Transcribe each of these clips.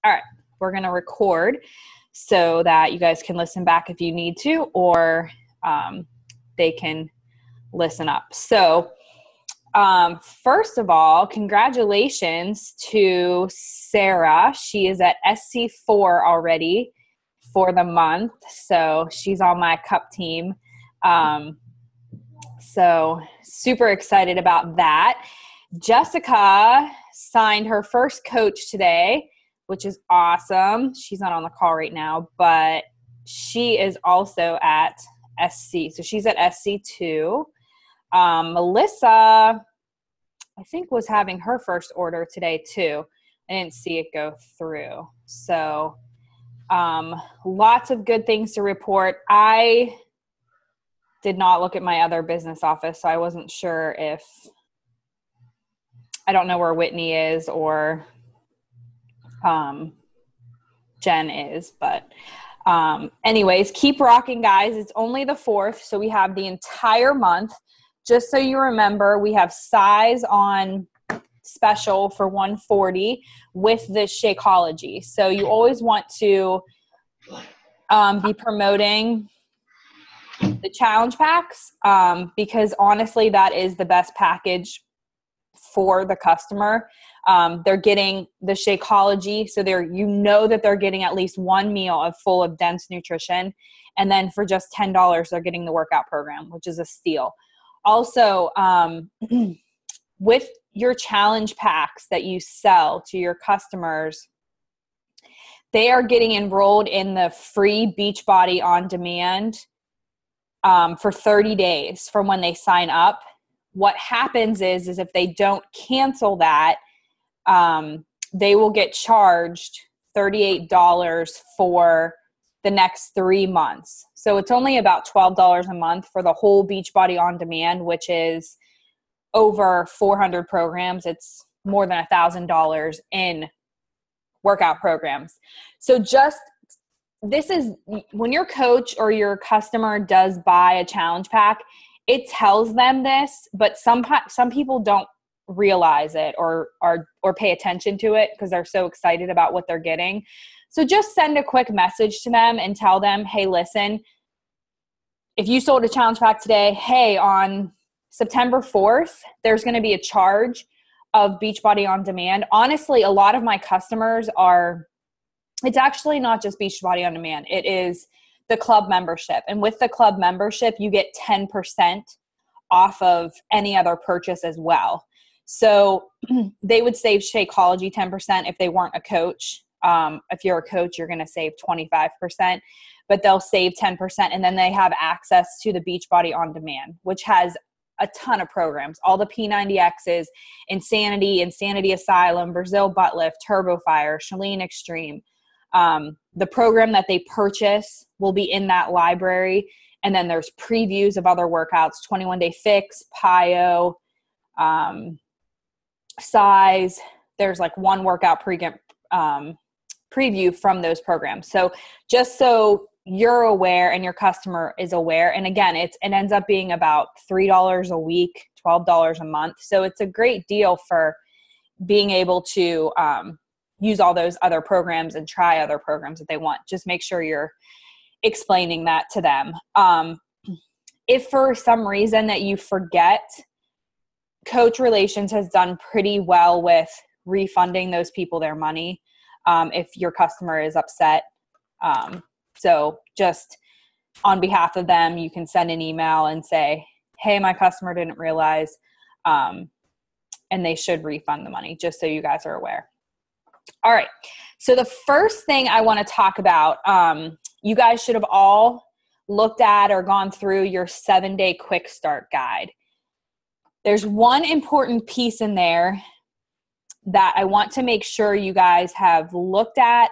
All right, we're going to record so that you guys can listen back if you need to, or they can listen up. So first of all, congratulations to Sarah. She is at SC4 already for the month. So she's on my cup team. So super excited about that. Jessica signed her first coach today, which is awesome. She's not on the call right now, but she is also at SC. So she's at SC2. Melissa, I think, was having her first order today too. I didn't see it go through. So lots of good things to report. I did not look at my other business office, so I wasn't sure if – I don't know where Whitney is or Jen is, but anyways, keep rocking, guys. It's only the 4th, so we have the entire month. Just so you remember, we have size on special for $140 with the Shakeology. So you always want to be promoting the challenge packs because honestly, that is the best package for the customer. They're getting the Shakeology, so that they're getting at least one meal full of dense nutrition, and then for just $10 they're getting the workout program, which is a steal. Also, with your challenge packs that you sell to your customers, they are getting enrolled in the free Beachbody On Demand for 30 days from when they sign up. What happens is if they don't cancel that, they will get charged $38 for the next 3 months. So it's only about $12 a month for the whole Beachbody On Demand, which is over 400 programs. It's more than $1,000 in workout programs. So this is when your coach or your customer does buy a challenge pack, it tells them this, but some people don't realize it or pay attention to it because they're so excited about what they're getting. So just send a quick message to them and tell them, hey, listen, if you sold a challenge pack today, hey, on September 4th, there's going to be a charge of Beachbody On Demand. Honestly, a lot of my customers it's actually not just Beachbody On Demand. It is the club membership. And with the club membership, you get 10% off of any other purchase as well. So they would save Shakeology 10% if they weren't a coach. If you're a coach, you're going to save 25%, but they'll save 10%. And then they have access to the Beachbody On Demand, which has a ton of programs, all the P90Xs, Insanity Asylum, Brazil Butt Lift, Turbo Fire, Chalene Extreme. The program that they purchase will be in that library. And then there's previews of other workouts, 21 Day Fix, PiYo, Size. There's like one workout preview from those programs. So just so you're aware and your customer is aware. And again, it ends up being about $3 a week, $12 a month. So it's a great deal for being able to use all those other programs and try other programs that they want. Just make sure you're explaining that to them. If for some reason that you forget, Coach Relations has done pretty well with refunding those people their money if your customer is upset. So just on behalf of them, you can send an email and say, hey, my customer didn't realize, and they should refund the money, just so you guys are aware. All right. So the first thing I want to talk about, you guys should have all looked at or gone through your 7-day quick start guide. There's one important piece in there that I want to make sure you guys have looked at,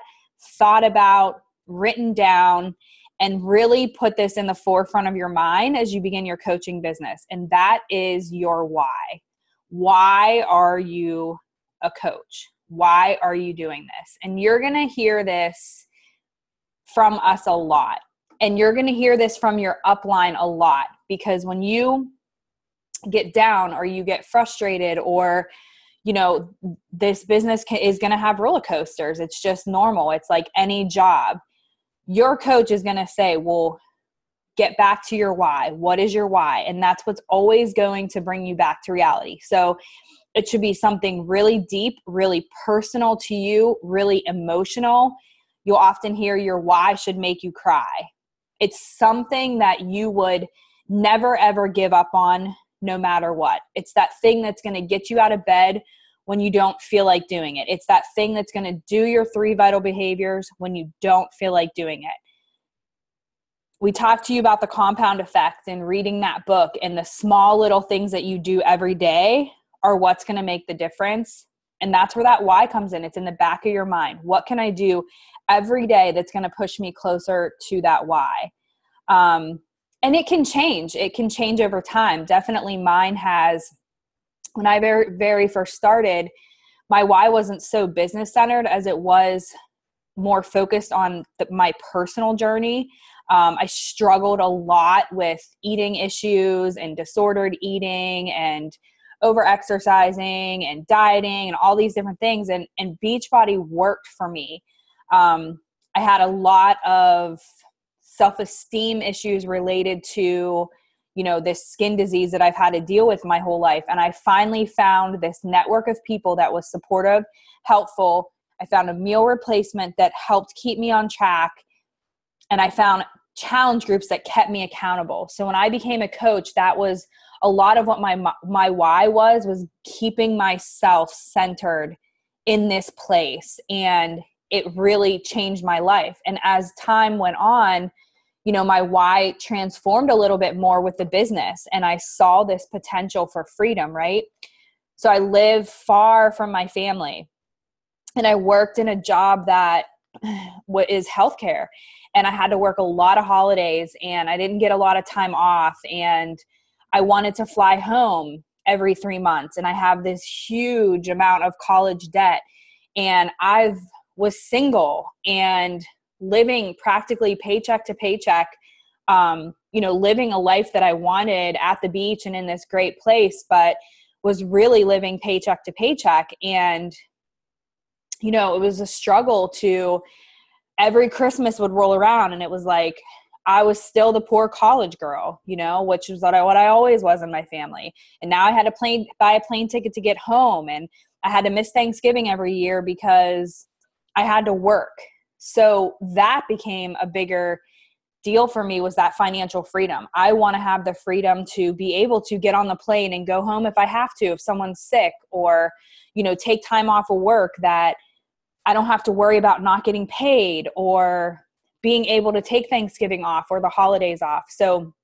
thought about, written down, and really put this in the forefront of your mind as you begin your coaching business. And that is your why. Why are you a coach? Why are you doing this? And you're going to hear this from us a lot. And you're going to hear this from your upline a lot, because when you get down or you get frustrated or this business is going to have roller coasters. It's just normal. It's like any job. Your coach is going to say, well, get back to your why. What is your why? And that's what's always going to bring you back to reality. So it should be something really deep, really personal to you, really emotional. You'll often hear your why should make you cry. It's something that you would never, ever give up on no matter what. It's that thing that's going to get you out of bed when you don't feel like doing it. It's that thing that's going to do your 3 vital behaviors when you don't feel like doing it. We talked to you about the compound effect and reading that book, and the small little things that you do every day are what's going to make the difference. And that's where that why comes in. It's in the back of your mind. What can I do every day that's going to push me closer to that why? And it can change. It can change over time. Definitely mine has. When I very, very first started, my why wasn't so business centered as it was more focused on my personal journey. I struggled a lot with eating issues and disordered eating and over exercising and dieting and all these different things. And Beachbody worked for me. I had a lot of self-esteem issues related to, this skin disease that I've had to deal with my whole life. And I finally found this network of people that was supportive, helpful. I found a meal replacement that helped keep me on track. And I found challenge groups that kept me accountable. So when I became a coach, that was a lot of what my why was keeping myself centered in this place. And it really changed my life. And as time went on, my why transformed a little bit more with the business, and I saw this potential for freedom, right? So I live far from my family, and I worked in a job that is healthcare, and I had to work a lot of holidays, and I didn't get a lot of time off, and I wanted to fly home every 3 months, and I have this huge amount of college debt, and I was single and living practically paycheck to paycheck, living a life that I wanted at the beach and in this great place, but was really living paycheck to paycheck. And, it was a struggle to every Christmas would roll around, and it was like, I was still the poor college girl, which is what I always was in my family. And now I had to buy a plane ticket to get home, and I had to miss Thanksgiving every year because I had to work. So that became a bigger deal for me, was that financial freedom. I want to have the freedom to be able to get on the plane and go home if I have to, if someone's sick, or, take time off of work that I don't have to worry about not getting paid, or being able to take Thanksgiving off or the holidays off. So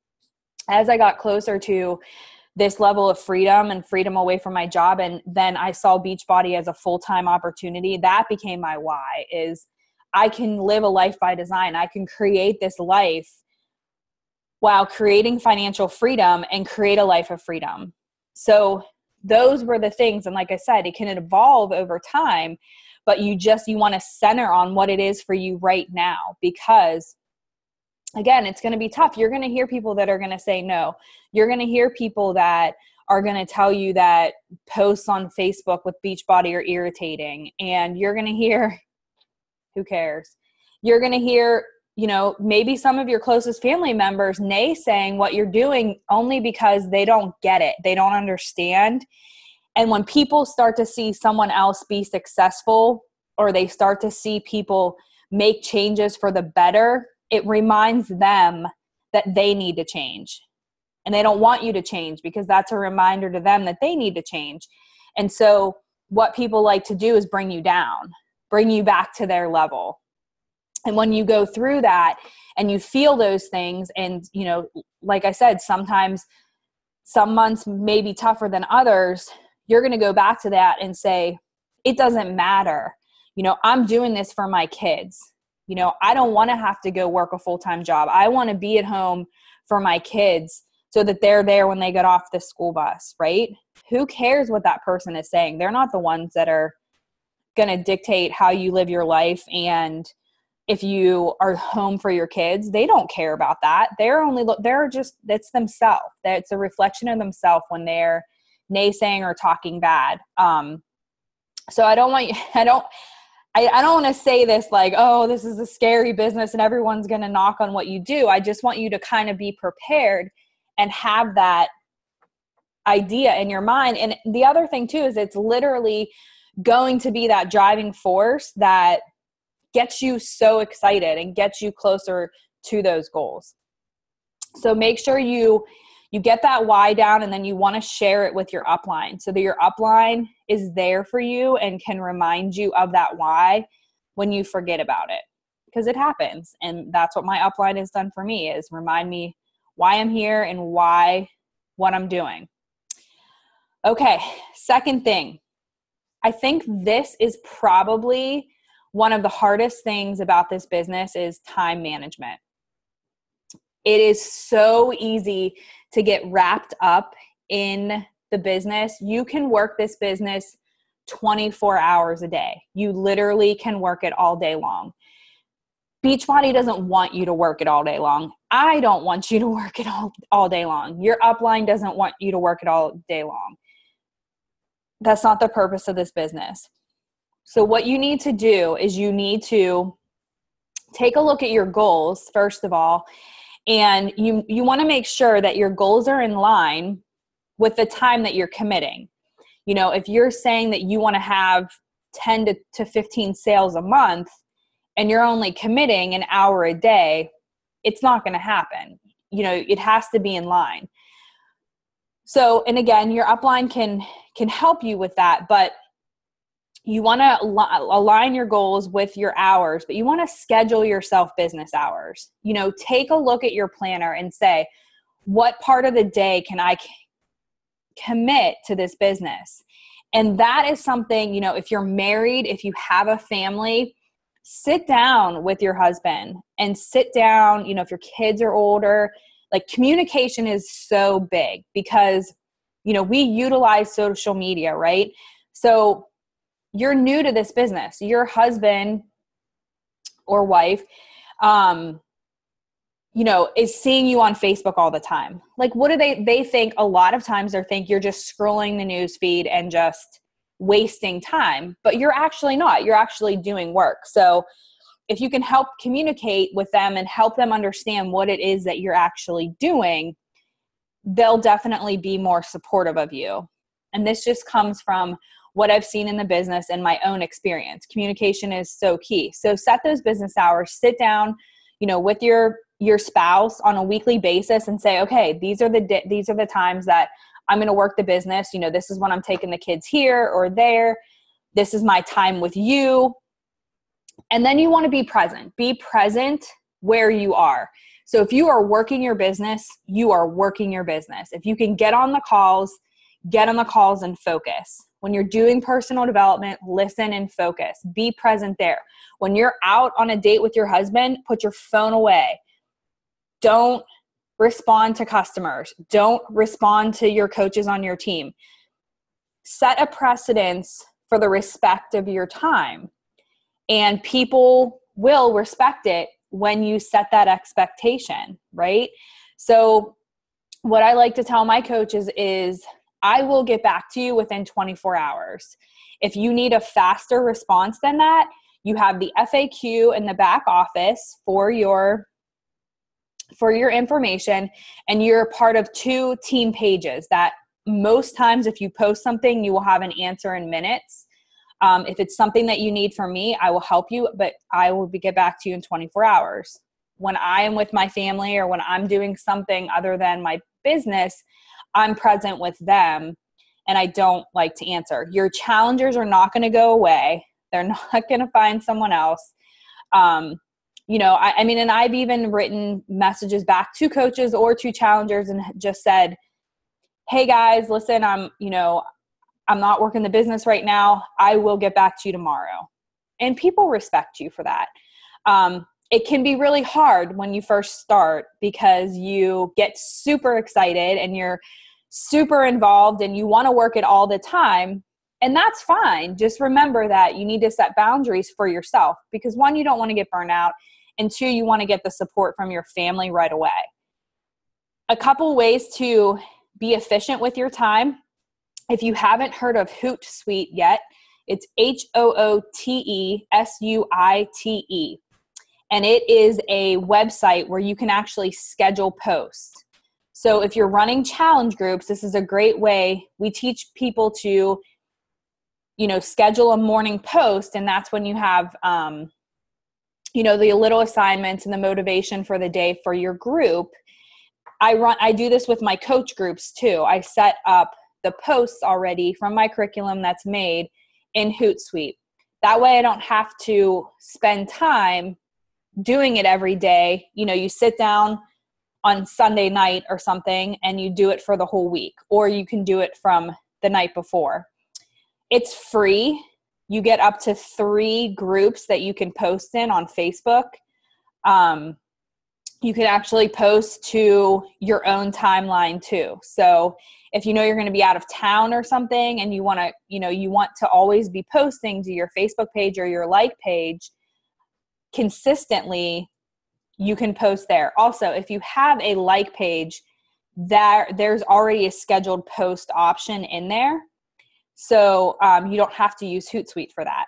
as I got closer to this level of freedom and freedom away from my job, and then I saw Beachbody as a full-time opportunity, that became my why, is I can live a life by design. I can create this life while creating financial freedom and create a life of freedom. So those were the things. And like I said, it can evolve over time, but you want to center on what it is for you right now, because again, it's going to be tough. You're going to hear people that are going to say no. You're going to hear people that are going to tell you that posts on Facebook with Beachbody are irritating. And you're going to hear, who cares? You're going to hear, maybe some of your closest family members naysaying what you're doing only because they don't get it. They don't understand. And when people start to see someone else be successful, or they start to see people make changes for the better, it reminds them that they need to change. And they don't want you to change, because that's a reminder to them that they need to change. And so what people like to do is bring you down, bring you back to their level. And when you go through that and you feel those things, and, like I said, sometimes some months may be tougher than others, you're going to go back to that and say, it doesn't matter. I'm doing this for my kids. I don't want to have to go work a full-time job. I want to be at home for my kids so that they're there when they get off the school bus, right? Who cares what that person is saying? They're not the ones that are going to dictate how you live your life. And if you are home for your kids, they don't care about that. It's themselves. That's a reflection of themselves when they're naysaying or talking bad. So I don't want you, I don't want to say this like, oh, this is a scary business and everyone's going to knock on what you do. I just want you to kind of be prepared and have that idea in your mind. And the other thing too, is it's literally going to be that driving force that gets you so excited and gets you closer to those goals. So make sure you get that why down, and then you want to share it with your upline so that your upline is there for you and can remind you of that why when you forget about it, because it happens. And that's what my upline has done for me, is remind me why I'm here and why what I'm doing. Okay. Second thing, I think this is probably one of the hardest things about this business is time management. It is so easy to get wrapped up in the business. You can work this business 24 hours a day. You literally can work it all day long. Beachbody doesn't want you to work it all day long. I don't want you to work it all day long. Your upline doesn't want you to work it all day long. That's not the purpose of this business. So what you need to do is you need to take a look at your goals, first of all, and you want to make sure that your goals are in line with the time that you're committing. You know, if you're saying that you want to have 10 to 15 sales a month and you're only committing an hour a day, it's not going to happen. You know, it has to be in line. So, and again, your upline can help you with that, but you want to align your goals with your hours, but you want to schedule yourself business hours. You know, take a look at your planner and say, what part of the day can I commit to this business? And that is something, you know, if you're married, if you have a family, sit down with your husband and sit down, you know, if your kids are older, like communication is so big because, you know, we utilize social media, right? So you're new to this business. Your husband or wife, you know, is seeing you on Facebook all the time. Like, what do they think? A lot of times they think you're just scrolling the news feed and just wasting time, but you're actually not. You're actually doing work. So if you can help communicate with them and help them understand what it is that you're actually doing, they'll definitely be more supportive of you. And this just comes from what I've seen in the business and my own experience. Communication is so key. So set those business hours, sit down, you know, with your spouse on a weekly basis and say, okay, these are the times that I'm going to work the business. You know, this is when I'm taking the kids here or there. This is my time with you. And then you want to be present. Be present where you are. So if you are working your business, you are working your business. If you can get on the calls and focus. When you're doing personal development, listen and focus. Be present there. When you're out on a date with your husband, put your phone away. Don't respond to customers. Don't respond to your coaches on your team. Set a precedence for the respect of your time. And people will respect it when you set that expectation, right? So what I like to tell my coaches is, I will get back to you within 24 hours. If you need a faster response than that, you have the FAQ in the back office for your information, and you're part of 2 team pages that most times if you post something, you will have an answer in minutes. If it's something that you need from me, I will help you, but I will get back to you in 24 hours. When I am with my family or when I'm doing something other than my business, I'm present with them and I don't like to answer. Your challengers are not going to go away. They're not going to find someone else. You know, I mean, and I've even written messages back to coaches or to challengers and just said, hey guys, listen, I'm not working the business right now. I will get back to you tomorrow. And people respect you for that. It can be really hard when you first start because you get super excited and you're super involved and you want to work it all the time. And that's fine. Just remember that you need to set boundaries for yourself because 1, you don't want to get burnt out. And 2, you want to get the support from your family right away. A couple ways to be efficient with your time. If you haven't heard of Hootsuite yet, It's HOOTESUITE. And it is a website where you can actually schedule posts. So if you're running challenge groups, this is a great way. We teach people to, schedule a morning post, and that's when you have, the little assignments and the motivation for the day for your group. I do this with my coach groups too. I set up the posts already from my curriculum that's made in Hootsuite. That way I don't have to spend time doing it every day. You sit down on Sunday night or something and you do it for the whole week, or you can do it from the night before. It's free. You get up to 3 groups that you can post in on Facebook. You can actually post to your own timeline too. So if you're going to be out of town or something and you want to always be posting to your Facebook page or your like page consistently, you can post there. Also, if you have a like page, there's already a scheduled post option in there. So you don't have to use Hootsuite for that.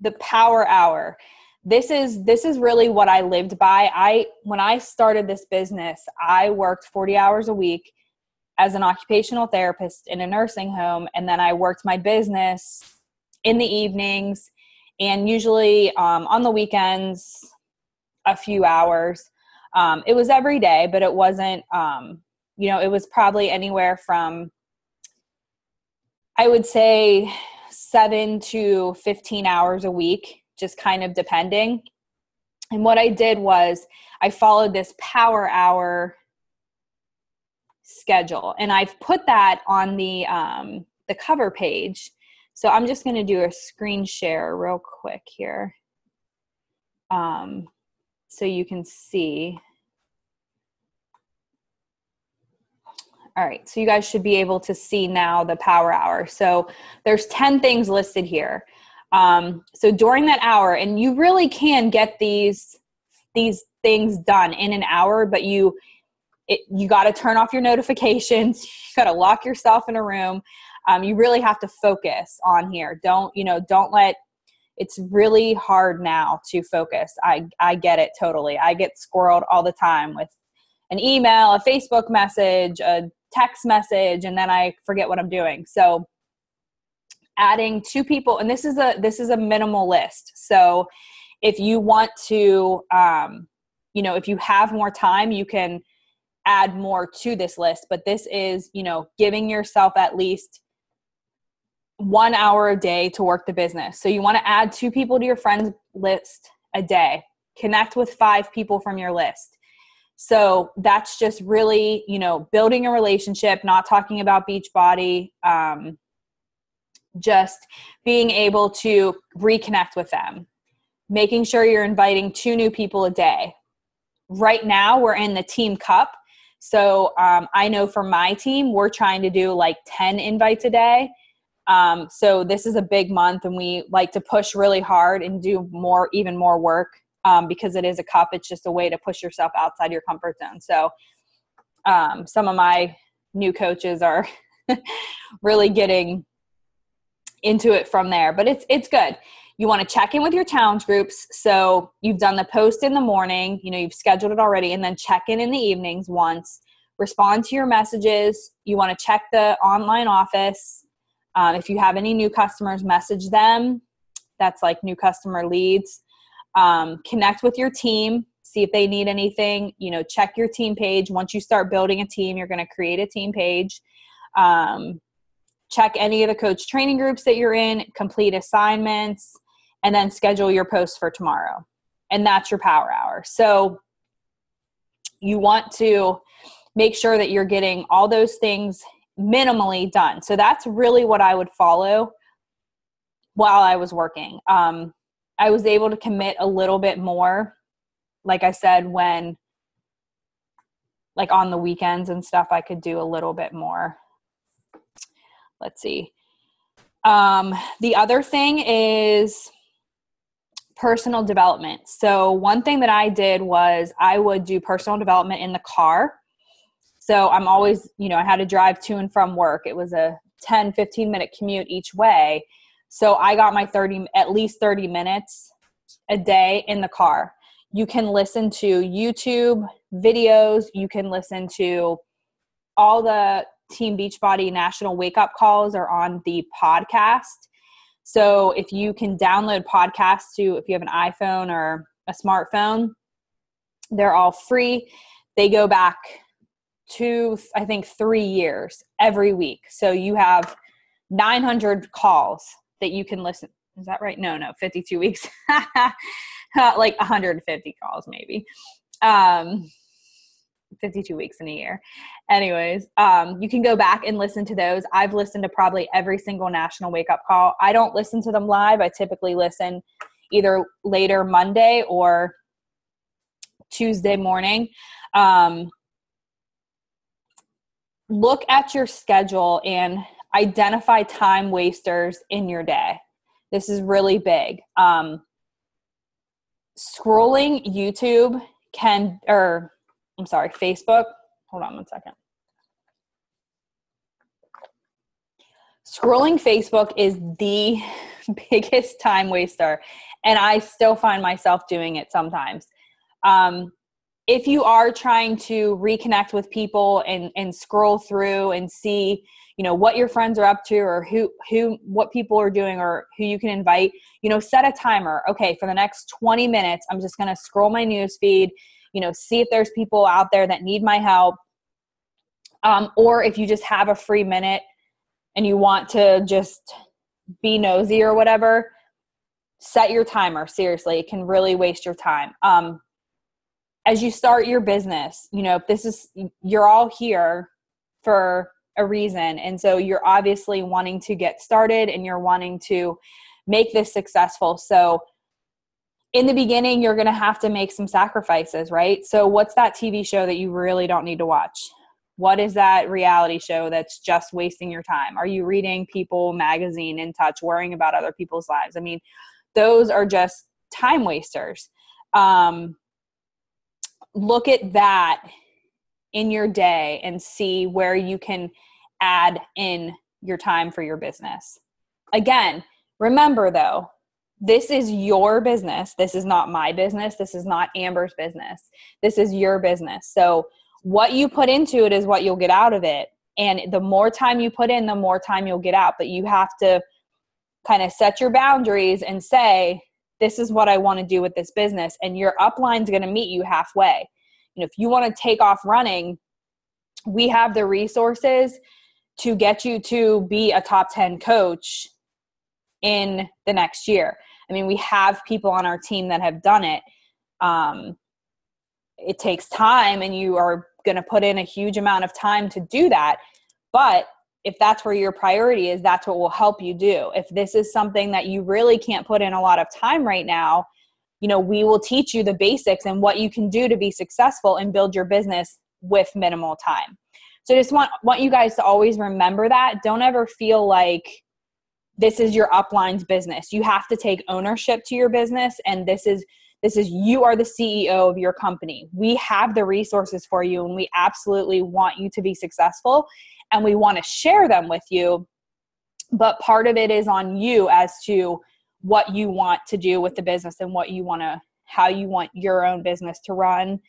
The Power Hour. This is really what I lived by. When I started this business, I worked 40 hours a week as an occupational therapist in a nursing home. And then I worked my business in the evenings and usually on the weekends, a few hours. It was every day, but it wasn't, it was probably anywhere from, I would say 7 to 15 hours a week, just kind of depending. And what I did was I followed this Power Hour schedule, and I've put that on the cover page. So I'm just going to do a screen share real quick here, so you can see. All right, so you guys should be able to see now the Power Hour. So there's 10 things listed here. So during that hour, and you really can get these things done in an hour, but you got to turn off your notifications. You got to lock yourself in a room. You really have to focus on here. Don't let, it's really hard now to focus. I get it totally. I get squirreled all the time with an email, a Facebook message, a text message, and then I forget what I'm doing. So adding 2 people, and this is a minimal list. So if you want to, if you have more time, you can add more to this list, but this is, giving yourself at least 1 hour a day to work the business. So you want to add 2 people to your friends list a day, connect with 5 people from your list. So that's just really, building a relationship, not talking about Beachbody, just being able to reconnect with them, making sure you're inviting 2 new people a day. Right now we're in the Team Cup. So I know for my team, we're trying to do like 10 invites a day. So this is a big month and we like to push really hard and do even more work. Because it is a cup, it's just a way to push yourself outside your comfort zone. So some of my new coaches are really getting into it from there, but it's good. You want to check in with your challenge groups. So you've done the post in the morning, you've scheduled it already, and then check in the evenings once, respond to your messages. You want to check the online office. If you have any new customers, message them. That's like new customer leads. Connect with your team, see if they need anything, check your team page. Once you start building a team, you're going to create a team page. Check any of the coach training groups that you're in, complete assignments, and then schedule your post for tomorrow. And that's your Power Hour. So you want to make sure that you're getting all those things minimally done. So that's really what I would follow while I was working. I was able to commit a little bit more, like I said, when like on the weekends and stuff, I could do a little bit more. Let's see. The other thing is personal development. So one thing that I did was I would do personal development in the car. So I'm always, I had to drive to and from work. It was a 10, 15-minute commute each way. So I got my at least 30 minutes a day in the car. You can listen to YouTube videos. You can listen to all the Team Beachbody National Wake Up Calls are on the podcast. So if you can download podcasts if you have an iPhone or a smartphone, they're all free. They go back to, I think, 3 years every week. So you have 900 calls that you can listen. Is that right? No, 52 weeks. Like 150 calls maybe. 52 weeks in a year. Anyways, you can go back and listen to those. I've listened to probably every single National Wake Up Call. I don't listen to them live. I typically listen either later Monday or Tuesday morning. Look at your schedule and identify time wasters in your day. This is really big. Scrolling YouTube Facebook. Hold on one second. Scrolling Facebook is the biggest time waster, and I still find myself doing it sometimes. If you are trying to reconnect with people and scroll through and see, what your friends are up to, or what people are doing, or who you can invite, set a timer. Okay, for the next 20 minutes, I'm just going to scroll my news feed, see if there's people out there that need my help. Or if you just have a free minute and you want to just be nosy or whatever, set your timer. Seriously, it can really waste your time. As you start your business, you're all here for a reason. And so you're obviously wanting to get started and you're wanting to make this successful. So in the beginning, you're going to have to make some sacrifices, right? So what's that TV show that you really don't need to watch? What is that reality show that's just wasting your time? Are you reading People magazine, In Touch, worrying about other people's lives? I mean, those are just time wasters. Look at that in your day and see where you can add in your time for your business. Again, remember though, this is your business. This is not my business. This is not Amber's business. This is your business. So what you put into it is what you'll get out of it. And the more time you put in, the more time you'll get out. But you have to kind of set your boundaries and say, this is what I want to do with this business. And your upline is going to meet you halfway. If you want to take off running, we have the resources to get you to be a top 10 coach in the next year. I mean, we have people on our team that have done it. It takes time and you are going to put in a huge amount of time to do that. But if that's where your priority is, that's what will help you do. If this is something that you really can't put in a lot of time right now, we will teach you the basics and what you can do to be successful and build your business with minimal time. So I just want you guys to always remember that. Don't ever feel like this is your upline's business. You have to take ownership to your business, and this is you are the CEO of your company. We have the resources for you, and we absolutely want you to be successful, and we want to share them with you. But part of it is on you as to what you want to do with the business and how you want your own business to run,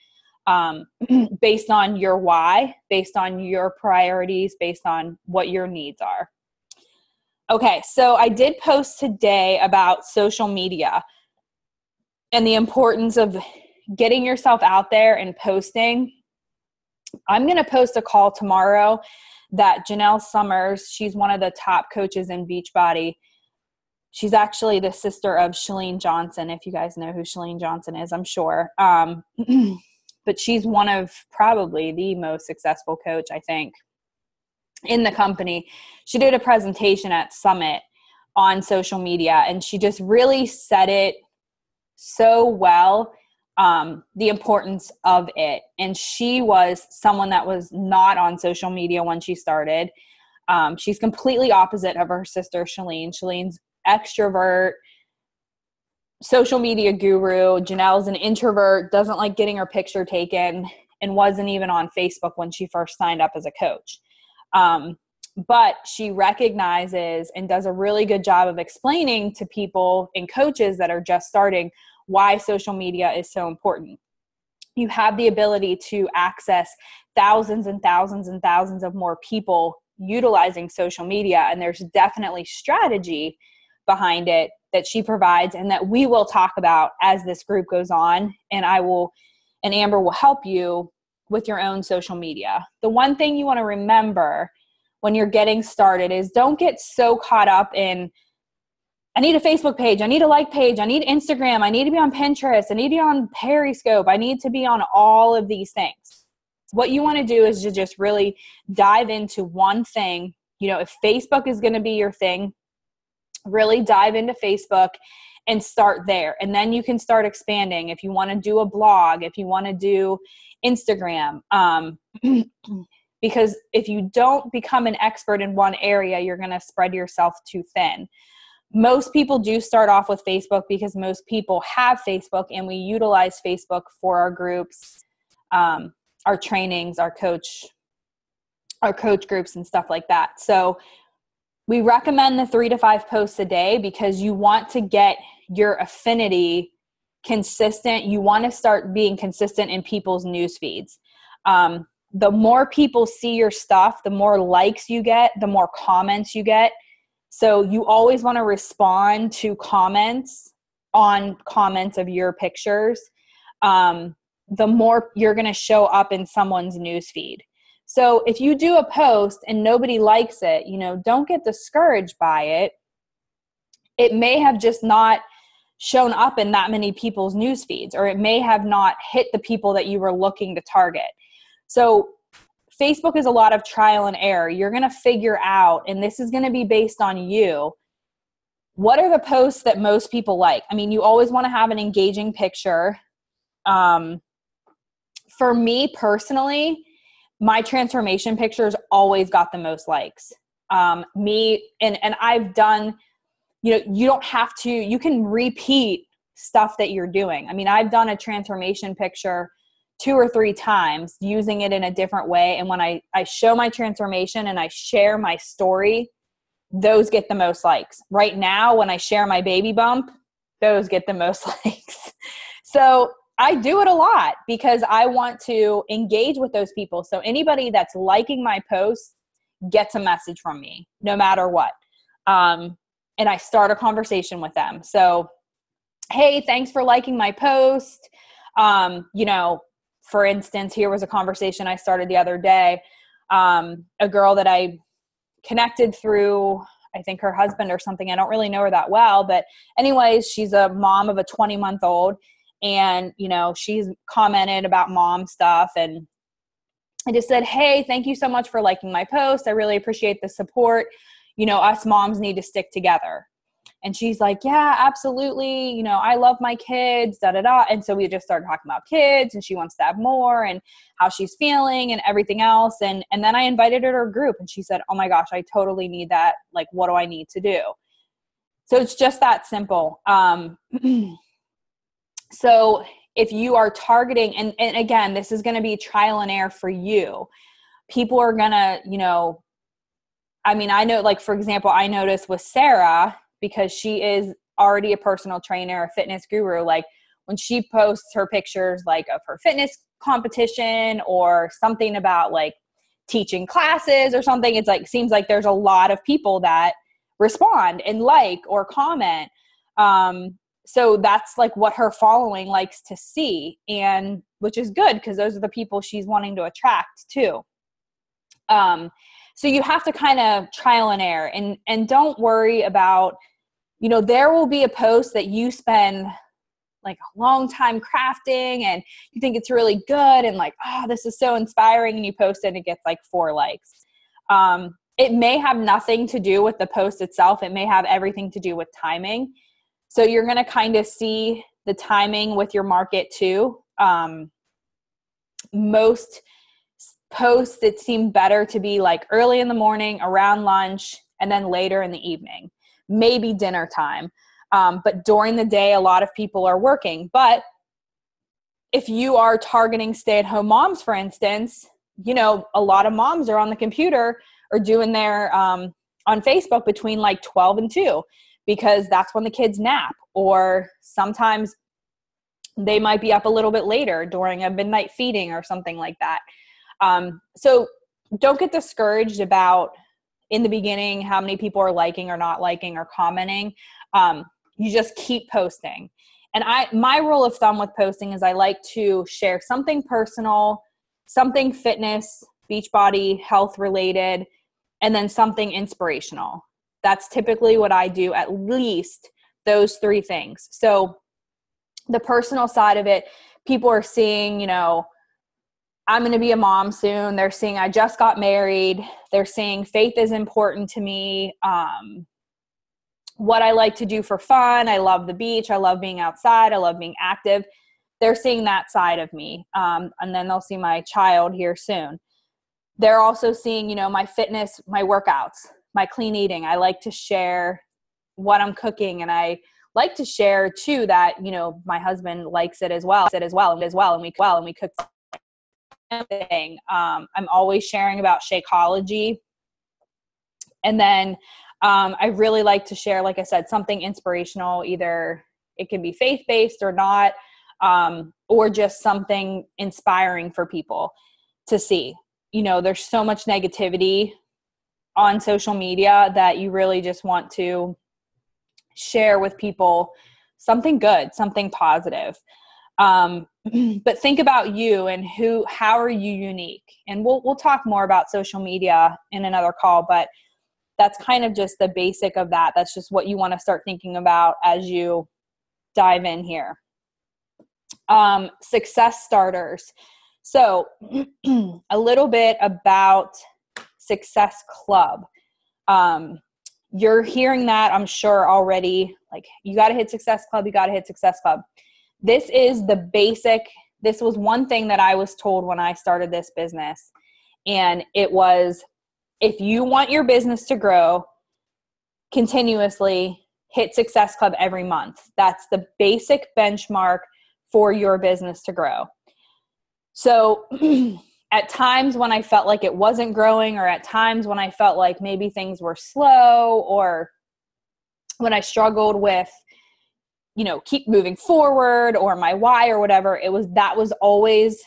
based on your why, based on your priorities, based on what your needs are. Okay, so I did post today about social media and the importance of getting yourself out there and posting. I'm going to post a call tomorrow that Janelle Summers, she's one of the top coaches in Beachbody. She's actually the sister of Chalene Johnson, if you guys know who Chalene Johnson is, I'm sure. But she's one of probably the most successful coach, I think, in the company. She did a presentation at Summit on social media, and she just really said it so well, the importance of it. And she was someone that was not on social media when she started. She's completely opposite of her sister, Chalene. Chalene's extrovert, social media guru. Janelle's an introvert, doesn't like getting her picture taken, and wasn't even on Facebook when she first signed up as a coach. But she recognizes and does a really good job of explaining to people and coaches that are just starting why social media is so important. You have the ability to access thousands and thousands and thousands of more people utilizing social media. And there's definitely strategy behind it that she provides and that we will talk about as this group goes on. And Amber will help you with your own social media. The one thing you want to remember when you're getting started is don't get so caught up in, I need a Facebook page, I need a like page, I need Instagram, I need to be on Pinterest, I need to be on Periscope, I need to be on all of these things. What you want to do is to just really dive into one thing. You know, if Facebook is going to be your thing, really dive into Facebook and start there. And then you can start expanding. If you want to do a blog, if you want to do Instagram, because if you don't become an expert in one area, you're going to spread yourself too thin. Most people do start off with Facebook because most people have Facebook, and we utilize Facebook for our groups, our trainings, our coach groups and stuff like that. So we recommend the 3 to 5 posts a day because you want to get your affinity consistent. You want to start being consistent in people's news feeds. The more people see your stuff, the more likes you get, the more comments you get. So you always want to respond to comments on comments of your pictures. The more you're going to show up in someone's news feed. So if you do a post and nobody likes it, you know, don't get discouraged by it. It may have just not shown up in that many people's news feeds, or it may have not hit the people that you were looking to target. So Facebook is a lot of trial and error. You're going to figure out, and this is going to be based on you, what are the posts that most people like? I mean, you always want to have an engaging picture. For me personally, my transformation pictures always got the most likes. And I've done, you know, you don't have to, you can repeat stuff that you're doing. I mean, I've done a transformation picture 2 or 3 times using it in a different way. And when I show my transformation and I share my story, those get the most likes. Right now, when I share my baby bump, those get the most likes. So I do it a lot because I want to engage with those people. So anybody that's liking my posts gets a message from me, no matter what. And I start a conversation with them. So, hey, thanks for liking my post. You know, for instance, here was a conversation I started the other day. A girl that I connected through, I think her husband or something. I don't really know her that well, but anyways, she's a mom of a 20-month-old. And, you know, she's commented about mom stuff. And I just said, hey, thank you so much for liking my post. I really appreciate the support. You know, us moms need to stick together. And she's like, yeah, absolutely. You know, I love my kids, da, da, da. And so we just started talking about kids, and she wants to have more and how she's feeling and everything else. And then I invited her to her group, and she said, oh my gosh, I totally need that. Like, what do I need to do? So it's just that simple. So if you are targeting, and again, this is going to be trial and error for you. People are going to, you know, I mean, I know, like, for example, I noticed with Sarah, because she is already a personal trainer, a fitness guru, like when she posts her pictures, like of her fitness competition or something about like teaching classes or something, it's like, seems like there's a lot of people that respond and like or comment. So that's like what her following likes to see, and which is good because those are the people she's wanting to attract too. So you have to kind of trial and error, and don't worry about, you know, there will be a post that you spend like a long time crafting and you think it's really good and like, oh, this is so inspiring, and you post it and it gets like 4 likes. It may have nothing to do with the post itself. It may have everything to do with timing. So you're going to kind of see the timing with your market too. Most posts, it seem better to be like early in the morning, around lunch, and then later in the evening, maybe dinner time. But during the day, a lot of people are working. But if you are targeting stay-at-home moms, for instance, you know, a lot of moms are on the computer are doing their on Facebook between like 12 and 2, because that's when the kids nap, or sometimes they might be up a little bit later during a midnight feeding or something like that. So don't get discouraged about in the beginning how many people are liking or not liking or commenting. You just keep posting. And my rule of thumb with posting is I like to share something personal, something fitness, Beachbody, health related, and then something inspirational. That's typically what I do, at least those 3 things. So the personal side of it, people are seeing, you know, I'm going to be a mom soon. They're seeing I just got married. They're seeing faith is important to me. What I like to do for fun. I love the beach. I love being outside. I love being active. They're seeing that side of me. And then they'll see my child here soon. They're also seeing, you know, my fitness, my workouts, my clean eating. I like to share what I'm cooking, and I like to share too that, you know, my husband likes it as well, and we cook something. I'm always sharing about Shakeology. And then I really like to share, like I said, something inspirational. Either it can be faith-based or not, or just something inspiring for people to see. You know, there's so much negativity on social media that you really just want to share with people something good, something positive. But think about you and how are you unique? And we'll talk more about social media in another call, but that's kind of just the basic of that. That's just what you want to start thinking about as you dive in here. Success starters. So a little bit about Success Club. You're hearing that, I'm sure, already. Like, you got to hit Success Club. You got to hit Success Club. This is the basic. This was one thing that I was told when I started this business. And it was, if you want your business to grow continuously, hit Success Club every month. That's the basic benchmark for your business to grow. So at times when I felt like it wasn't growing, or at times when I felt like maybe things were slow, or when I struggled with, you know, keep moving forward, or my why or whatever, that was always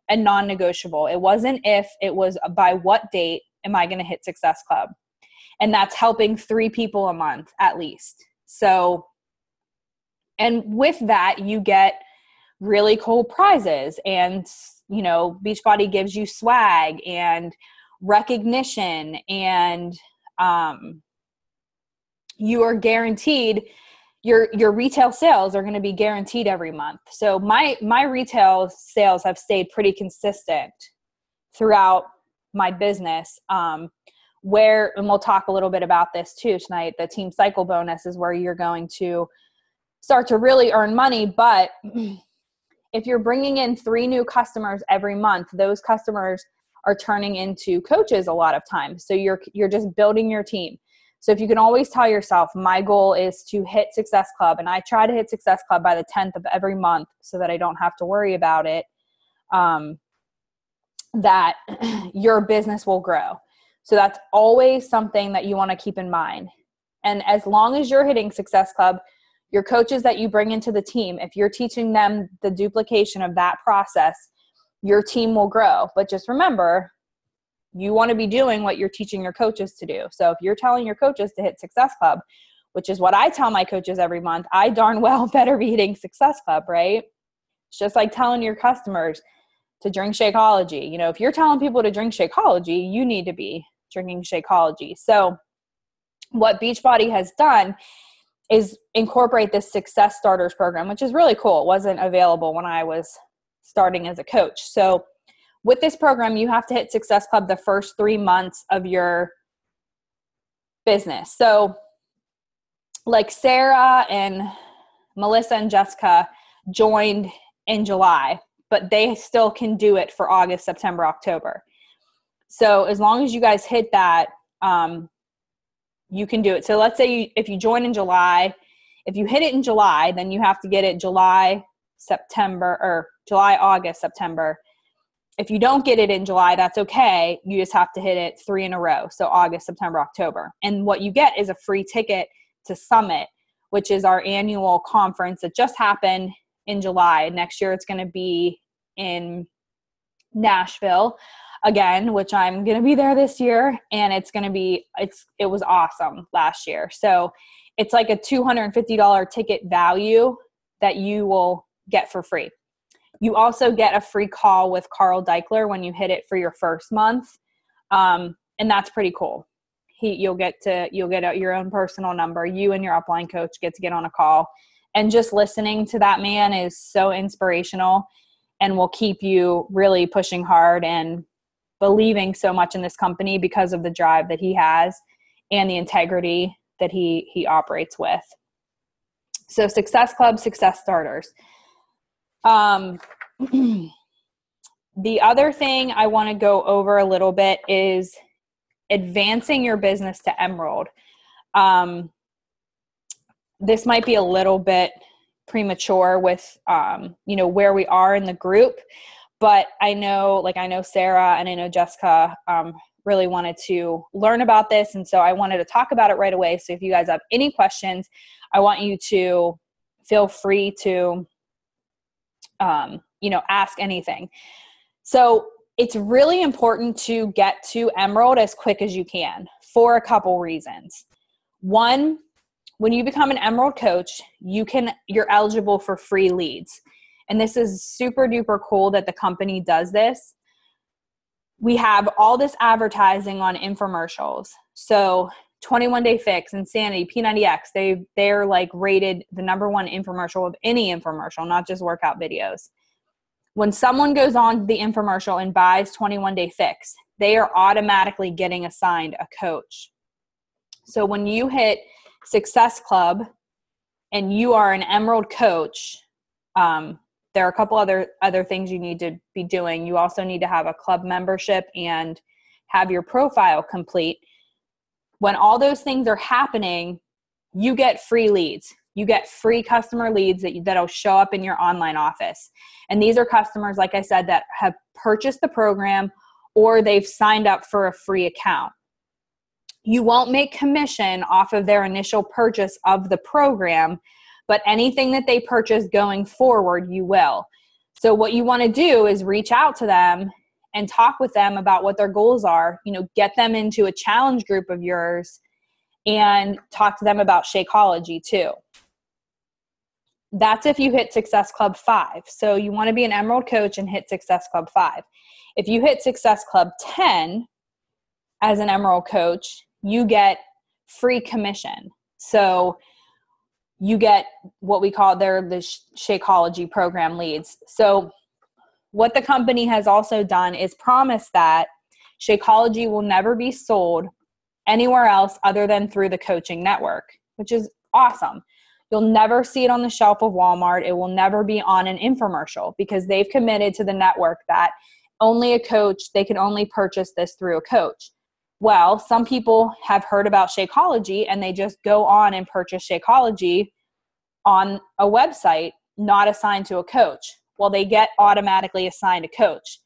a non-negotiable. It wasn't if, it was by what date am I going to hit Success Club? And that's helping 3 people a month at least. So, and with that, you get really cool prizes, and, you know, Beachbody gives you swag and recognition, and you are guaranteed your retail sales are going to be guaranteed every month. So my retail sales have stayed pretty consistent throughout my business. And we'll talk a little bit about this too tonight. The Team Cycle bonus is where you're going to start to really earn money. But if you're bringing in 3 new customers every month, those customers are turning into coaches a lot of times. So you're just building your team. So if you can always tell yourself, my goal is to hit Success Club, and I try to hit Success Club by the 10th of every month so that I don't have to worry about it, that your business will grow. So that's always something that you want to keep in mind. And as long as you're hitting Success Club, your coaches that you bring into the team, if you're teaching them the duplication of that process, your team will grow. But just remember, you want to be doing what you're teaching your coaches to do. So if you're telling your coaches to hit Success Club, which is what I tell my coaches every month, I darn well better be hitting Success Club, right? It's just like telling your customers to drink Shakeology. You know, if you're telling people to drink Shakeology, you need to be drinking Shakeology. So what Beachbody has done is incorporate this Success Starters program, which is really cool. It wasn't available when I was starting as a coach. So with this program, you have to hit Success Club the first 3 months of your business. So like Sarah and Melissa and Jessica joined in July, but they still can do it for August, September, October. So as long as you guys hit that, you can do it. So let's say if you join in July, if you hit it in July, then you have to get it July, August, September. If you don't get it in July, that's okay. You just have to hit it 3 in a row. So August, September, October. And what you get is a free ticket to Summit, which is our annual conference that just happened in July. Next year, it's going to be in Nashville again, which I'm going to be there this year. And it was awesome last year. So it's like a $250 ticket value that you will get for free. You also get a free call with Carl Deichler when you hit it for your first month. And that's pretty cool. You'll get your own personal number. You and your upline coach get to get on a call. And just listening to that man is so inspirational and will keep you really pushing hard and believing so much in this company because of the drive that he has and the integrity that he operates with. So Success Club, Success Starters. The other thing I want to go over a little bit is advancing your business to Emerald. This might be a little bit premature with, where we are in the group, but I know Sarah and I know Jessica, really wanted to learn about this. And so I wanted to talk about it right away. So if you guys have any questions, I want you to feel free to, ask anything. So it's really important to get to Emerald as quick as you can for a couple reasons. One, when you become an Emerald coach, you're eligible for free leads. And this is super duper cool that the company does this. We have all this advertising on infomercials. So 21 Day Fix, Insanity, P90X, they're like rated the number one infomercial of any infomercial, not just workout videos. When someone goes on the infomercial and buys 21 Day Fix, they are automatically getting assigned a coach. So when you hit Success Club and you are an Emerald coach, there are a couple other things you need to be doing. You also need to have a club membership and have your profile complete. When all those things are happening, you get free leads. You get free customer leads that'll show up in your online office. And these are customers, like I said, that have purchased the program or they've signed up for a free account. You won't make commission off of their initial purchase of the program, but anything that they purchase going forward, you will. So what you want to do is reach out to them and talk with them about what their goals are, get them into a challenge group of yours and talk to them about Shakeology too. That's if you hit Success Club 5. So you want to be an Emerald coach and hit Success Club 5. If you hit Success Club 10 as an Emerald coach, you get free commission. So you get what we call the Shakeology program leads. So what the company has also done is promise that Shakeology will never be sold anywhere else other than through the coaching network, which is awesome. You'll never see it on the shelf of Walmart. It will never be on an infomercial because they've committed to the network that they can only purchase this through a coach. Well, some people have heard about Shakeology and they just go on and purchase Shakeology on a website not assigned to a coach. Well, they get automatically assigned a coach,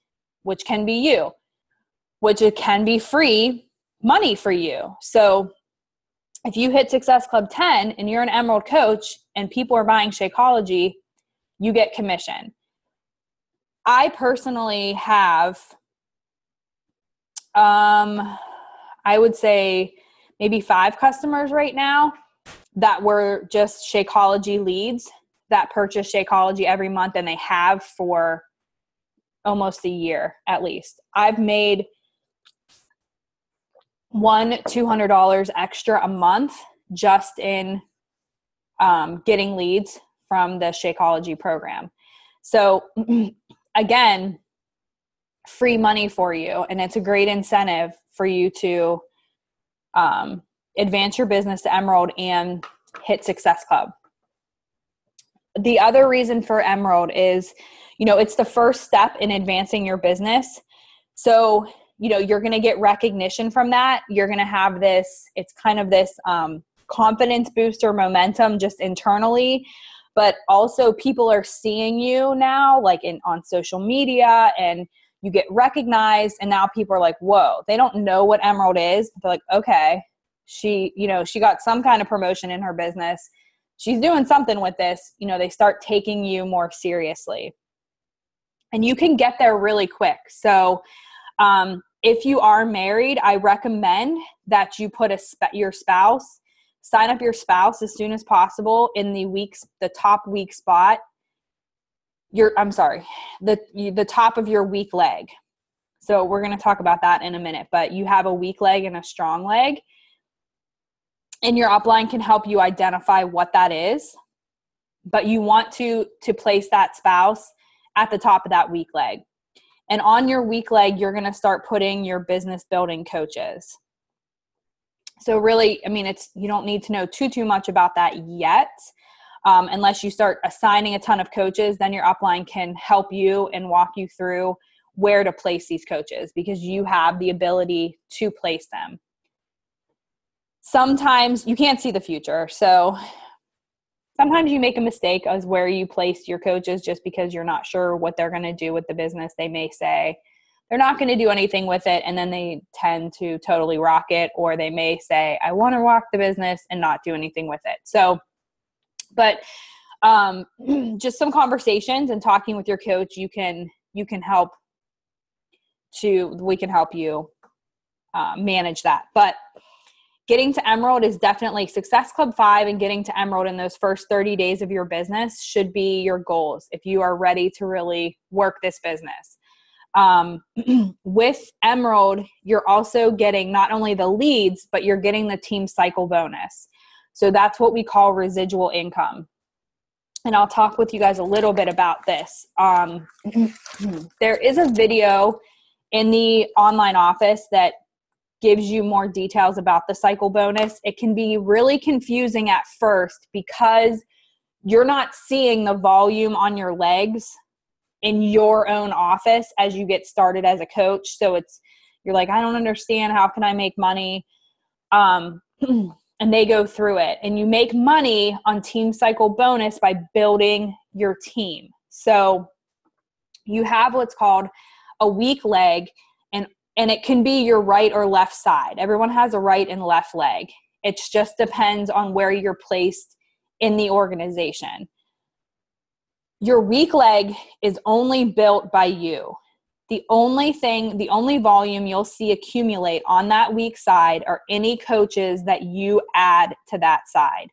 which can be you, which it can be free money for you. So if you hit Success Club 10 and you're an Emerald coach and people are buying Shakeology, you get commission. I personally have, I would say maybe 5 customers right now that were just Shakeology leads that purchase Shakeology every month, and they have for almost a year at least. I've made $200 extra a month just in getting leads from the Shakeology program. So again, free money for you, and it's a great incentive for you to advance your business to Emerald and hit Success Club. The other reason for Emerald is, it's the first step in advancing your business. So, you're going to get recognition from that. You're going to have it's kind of this confidence booster momentum just internally, but also people are seeing you now, like on social media, and you get recognized, and now people are like, whoa, they don't know what Emerald is. They're like, okay, she got some kind of promotion in her business. She's doing something with this. They start taking you more seriously. And you can get there really quick. So if you are married, I recommend that you put sign up your spouse as soon as possible in the top weak spot. The top of your weak leg. So we're going to talk about that in a minute, but you have a weak leg and a strong leg, and your upline can help you identify what that is, but you want to place that spouse at the top of that weak leg. And on your weak leg, you're going to start putting your business building coaches. So really, you don't need to know too much about that yet. Unless you start assigning a ton of coaches, then your upline can help you and walk you through where to place these coaches, because you have the ability to place them. Sometimes you can't see the future. So sometimes you make a mistake as where you place your coaches just because you're not sure what they're going to do with the business. They may say they're not going to do anything with it, and then they tend to totally rock it, or they may say, I want to rock the business and not do anything with it. So, but just some conversations and talking with your coach, we can help you manage that. But getting to Emerald is definitely Success Club 5, and getting to Emerald in those first 30 days of your business should be your goals if you are ready to really work this business. With Emerald, you're also getting not only the leads, but you're getting the team cycle bonus. So that's what we call residual income. And I'll talk with you guys a little bit about this. There is a video in the online office that gives you more details about the cycle bonus. It can be really confusing at first because you're not seeing the volume on your legs in your own office as you get started as a coach. So you're like, I don't understand. How can I make money? And they go through it, and you make money on team cycle bonus by building your team. So you have what's called a weak leg, and it can be your right or left side. Everyone has a right and left leg. It just depends on where you're placed in the organization. Your weak leg is only built by you. The only volume you'll see accumulate on that weak side are any coaches that you add to that side.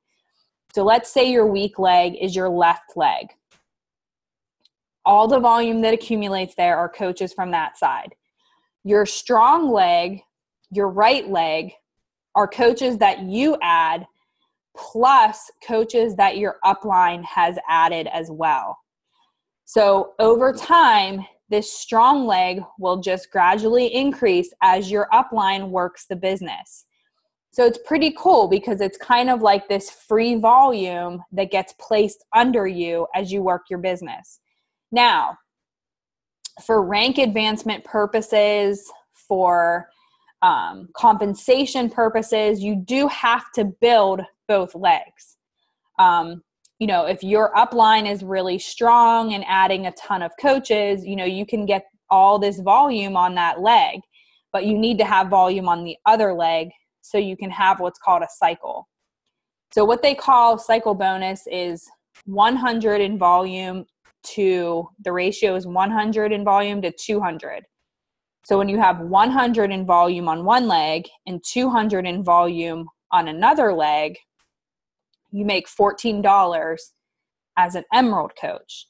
So let's say your weak leg is your left leg. All the volume that accumulates there are coaches from that side. Your strong leg, your right leg, are coaches that you add, plus coaches that your upline has added as well. So over time, this strong leg will just gradually increase as your upline works the business. So it's pretty cool because it's kind of like this free volume that gets placed under you as you work your business. Now, for rank advancement purposes, for compensation purposes, you do have to build both legs. If your upline is really strong and adding a ton of coaches, you can get all this volume on that leg, but you need to have volume on the other leg so you can have what's called a cycle. So what they call cycle bonus is 100 in volume the ratio is 100 in volume to 200. So when you have 100 in volume on one leg and 200 in volume on another leg, you make $14 as an Emerald coach,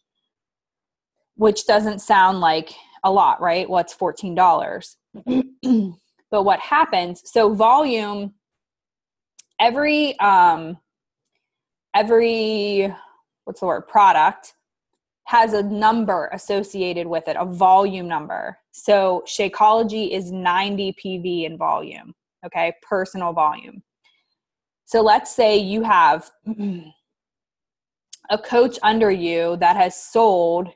which doesn't sound like a lot, right? What's $14? But what happens, so volume, every product has a number associated with it, a volume number. So Shakeology is 90 PV in volume, okay? Personal volume. So let's say you have a coach under you that has sold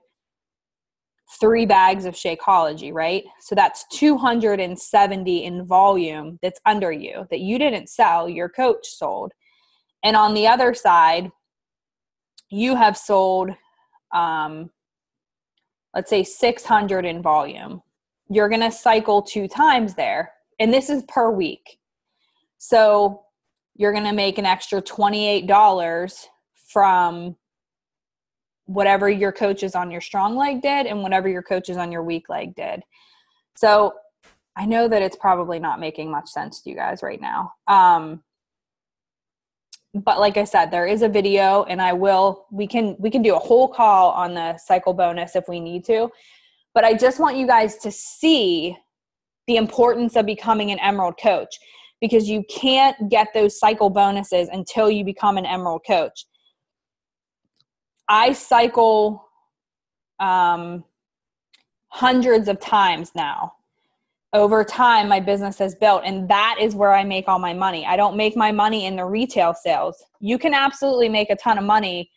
3 bags of Shakeology, right? So that's 270 in volume that's under you that you didn't sell, your coach sold. And on the other side, you have sold, let's say 600 in volume. you're going to cycle 2 times there. And this is per week. So you're going to make an extra $28 from whatever your coaches on your strong leg did and whatever your coaches on your weak leg did. So I know that it's probably not making much sense to you guys right now. But like I said, there is a video, and we can do a whole call on the cycle bonus if we need to. But I just want you guys to see the importance of becoming an Emerald coach, because you can't get those cycle bonuses until you become an Emerald coach. I cycle hundreds of times now. Over time, my business has built, and that is where I make all my money. I don't make my money in the retail sales. You can absolutely make a ton of money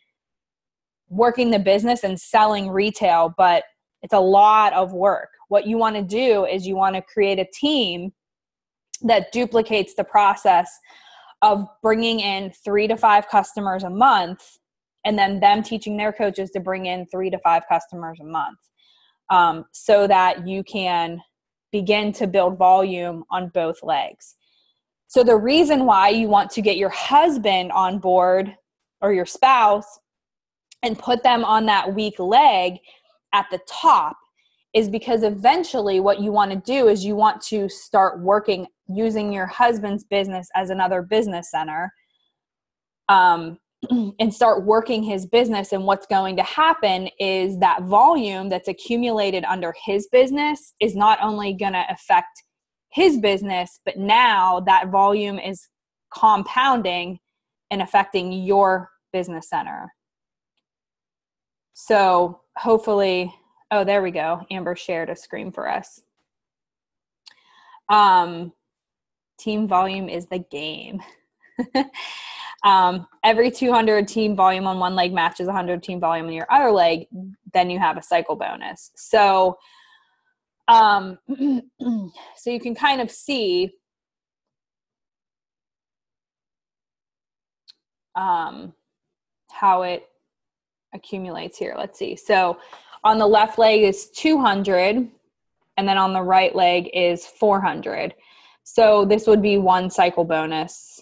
working the business and selling retail, but it's a lot of work. What you want to do is you want to create a team that duplicates the process of bringing in 3 to 5 customers a month, and then them teaching their coaches to bring in 3 to 5 customers a month, so that you can begin to build volume on both legs. So the reason why you want to get your husband on board or your spouse and put them on that weak leg at the top is because eventually what you want to do is you want to start working using your husband's business as another business center, and start working his business. And what's going to happen is that volume that's accumulated under his business is not only going to affect his business, but now that volume is compounding and affecting your business center. So hopefully, oh, there we go. Amber shared a screen for us. Team volume is the game. Every 200 team volume on one leg matches 100 team volume on your other leg, then you have a cycle bonus. So, so you can kind of see, how it accumulates here. Let's see. So on the left leg is 200, and then on the right leg is 400. So this would be 1 cycle bonus,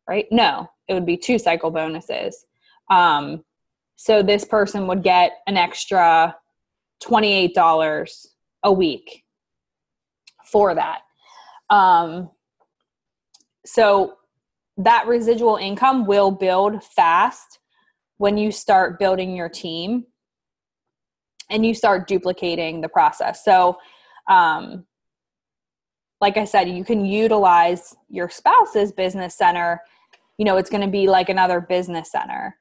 right? No, it would be 2 cycle bonuses. So this person would get an extra $28 a week for that. So that residual income will build fast when you start building your team and you start duplicating the process. So, like I said, you can utilize your spouse's business center. You know, it's going to be like another business center.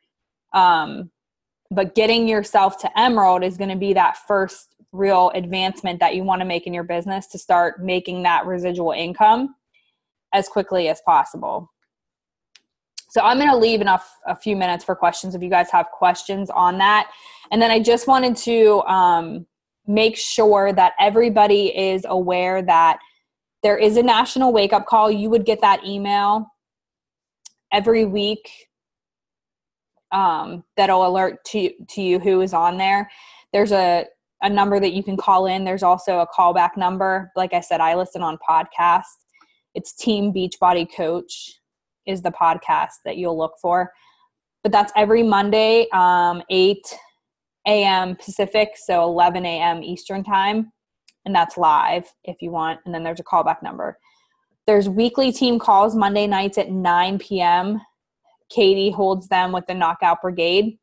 But getting yourself to Emerald is going to be that first real advancement that you want to make in your business to start making that residual income as quickly as possible. So I'm going to leave a few minutes for questions if you guys have questions on that. And then I just wanted to make sure that everybody is aware that there is a national wake-up call. You would get that email every week that'll alert to you who is on there. There's a number that you can call in. There's also a callback number. Like I said, I listen on podcasts. It's Team Beachbody Coach is the podcast that you'll look for. But that's every Monday, 8 a.m. Pacific, so 11 a.m. Eastern time. And that's live if you want. And then there's a callback number. There's weekly team calls Monday nights at 9 p.m. Katie holds them with the Knockout Brigade.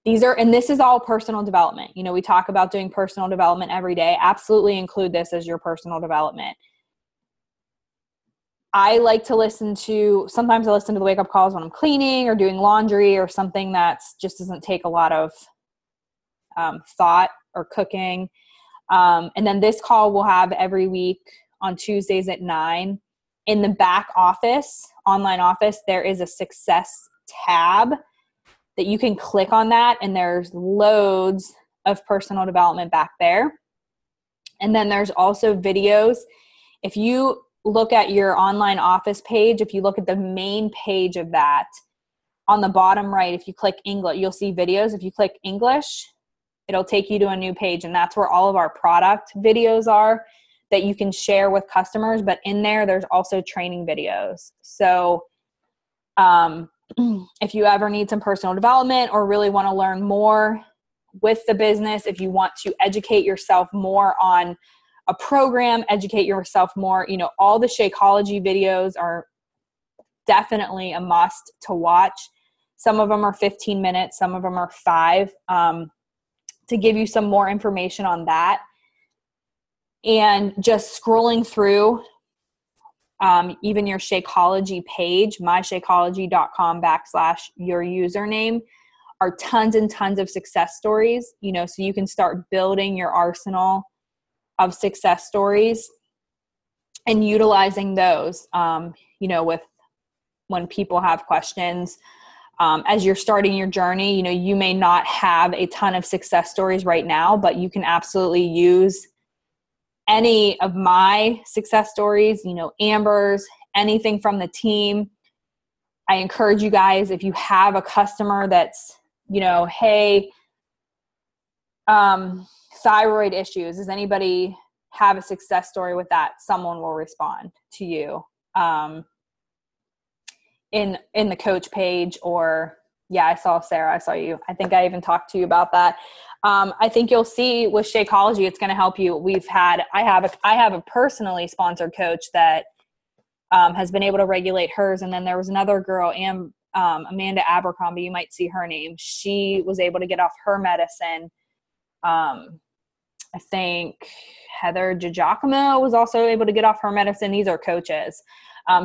This is all personal development. You know, we talk about doing personal development every day. Absolutely include this as your personal development. I like to sometimes I listen to the wake up calls when I'm cleaning or doing laundry or something that just doesn't take a lot of thought or cooking. And then this call we'll have every week on Tuesdays at 9. In the back office, online office, there is a success tab that you can click on that, and there's loads of personal development back there. And then there's also videos. If you look at your online office page, if you look at the main page of that, on the bottom right, if you click English, you'll see videos. If you click English, It'll take you to a new page, and that's where all of our product videos are that you can share with customers. But in there's also training videos. So if you ever need some personal development or really want to learn more with the business, if you want to educate yourself more on a program, educate yourself more, all the Shakeology videos are definitely a must to watch. Some of them are 15 minutes, some of them are 5, to give you some more information on that. And just scrolling through even your Shakeology page, myshakeology.com/your username, are tons and tons of success stories, so you can start building your arsenal of success stories and utilizing those, with when people have questions. As you're starting your journey, you may not have a ton of success stories right now, but you can absolutely use any of my success stories, Amber's, anything from the team. I encourage you guys, if you have a customer that's, hey, thyroid issues, does anybody have a success story with that? Someone will respond to you in the coach page, or I saw Sarah, I saw you. I think I even talked to you about that. I think you'll see with Shakeology, it's going to help you. I have a personally sponsored coach that has been able to regulate hers. And then there was another girl, Amanda Abercrombie, you might see her name. She was able to get off her medicine. I think Heather DiGiacomo was also able to get off her medicine. These are coaches.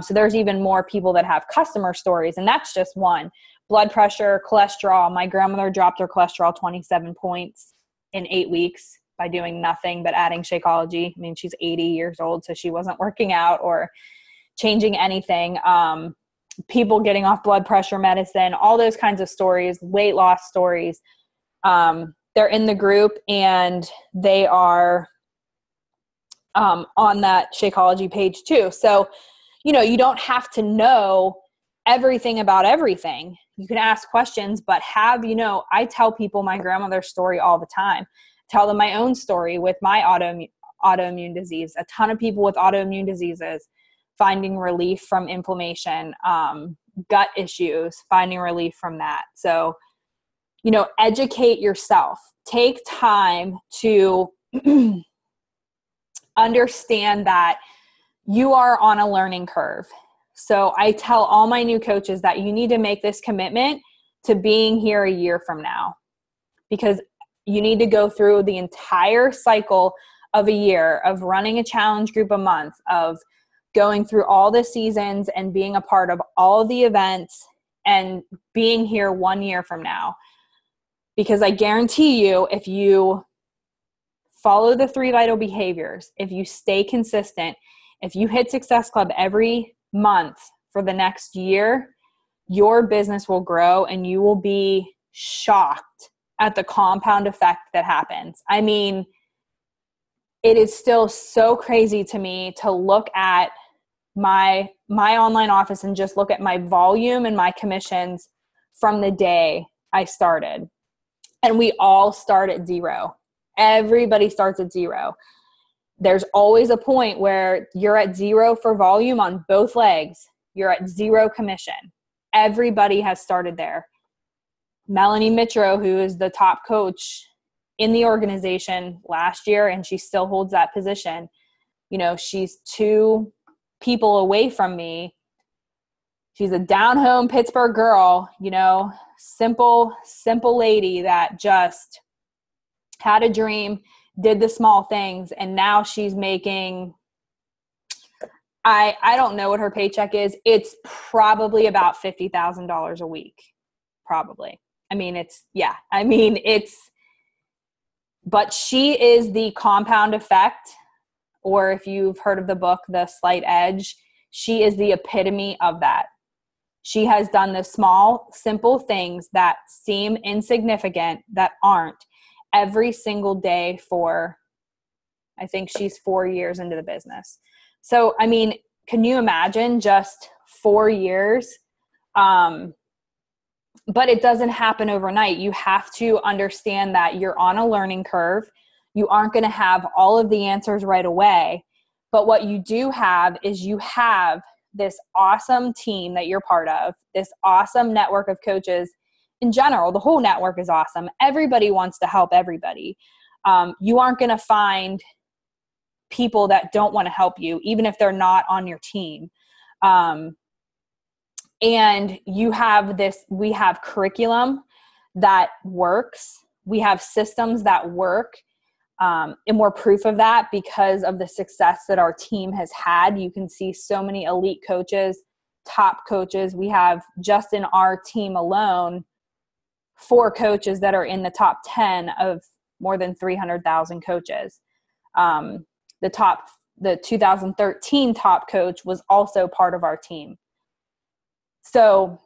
So there's even more people that have customer stories, and that's just one. Blood pressure, cholesterol. My grandmother dropped her cholesterol 27 points in 8 weeks by doing nothing but adding Shakeology. I mean, she's 80 years old, so she wasn't working out or changing anything. People getting off blood pressure medicine, all those kinds of stories, weight loss stories. They're in the group, and they are on that Shakeology page too. So, you don't have to know everything about everything. You can ask questions, but I tell people my grandmother's story all the time. Tell them my own story with my autoimmune disease. A ton of people with autoimmune diseases finding relief from inflammation, gut issues, finding relief from that. So, educate yourself. Take time to understand that you are on a learning curve. So I tell all my new coaches that you need to make this commitment to being here a year from now, because you need to go through the entire cycle of a year of running a challenge group a month, of going through all the seasons and being a part of all of the events and being here 1 year from now. Because I guarantee you, if you follow the 3 vital behaviors, if you stay consistent, if you hit Success Club every month for the next year, your business will grow and you will be shocked at the compound effect that happens. I mean, it is still so crazy to me to look at my online office and just look at my volume and my commissions from the day I started. And we all start at 0. Everybody starts at 0. There's always a point where you're at 0 for volume on both legs. You're at 0 commission. Everybody has started there. Melanie Mitro, who is the top coach in the organization last year, and she still holds that position. She's 2 people away from me. She's a down-home Pittsburgh girl, simple lady that just had a dream, did the small things, and now she's making, I don't know what her paycheck is. It's probably about $50,000 a week. Probably. But she is the compound effect, or if you've heard of the book, The Slight Edge, she is the epitome of that. She has done the small, simple things that seem insignificant, that aren't, every single day for, I think she's 4 years into the business. So, can you imagine just 4 years? But it doesn't happen overnight. You have to understand that you're on a learning curve. You aren't going to have all of the answers right away. But what you do have is you have this awesome team that you're part of, this awesome network of coaches. In general, the whole network is awesome. Everybody wants to help everybody. You aren't going to find people that don't want to help you, even if they're not on your team. And we have curriculum that works. We have systems that work. And we're proof of that because of the success that our team has had. You can see so many elite coaches, top coaches. We have just in our team alone, 4 coaches that are in the top 10 of more than 300,000 coaches. The 2013 top coach was also part of our team. So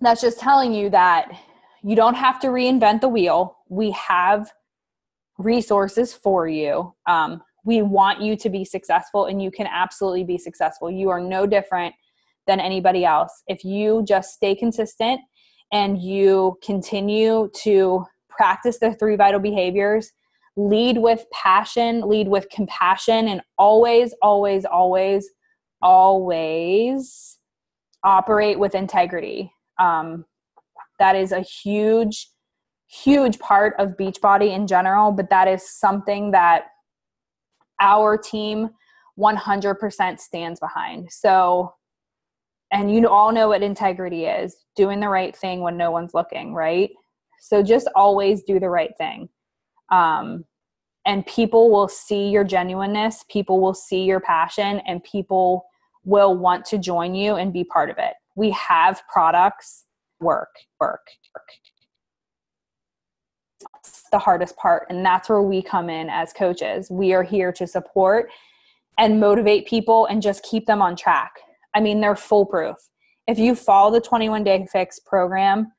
that's just telling you that you don't have to reinvent the wheel. We have resources for you. We want you to be successful, and you can absolutely be successful. You are no different than anybody else. If you just stay consistent and you continue to practice the 3 vital behaviors, lead with passion, lead with compassion, and always, always, always, always operate with integrity. That is a huge, huge part of Beachbody in general, but that is something that our team 100% stands behind. So, and you all know what integrity is, doing the right thing when no one's looking, right? So just always do the right thing. And people will see your genuineness, people will see your passion, and people will want to join you and be part of it. We have products, work. That's the hardest part. And that's where we come in as coaches. We are here to support and motivate people and just keep them on track. I mean, they're foolproof. If you follow the 21-day fix program,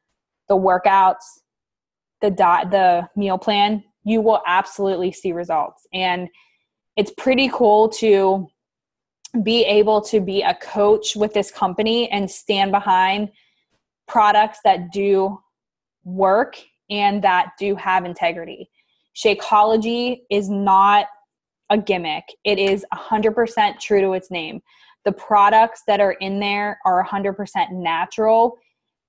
the workouts, the meal plan, you will absolutely see results. And it's pretty cool to be able to be a coach with this company and stand behind products that do work and that do have integrity. Shakeology is not a gimmick. It is 100% true to its name. The products that are in there are 100% natural.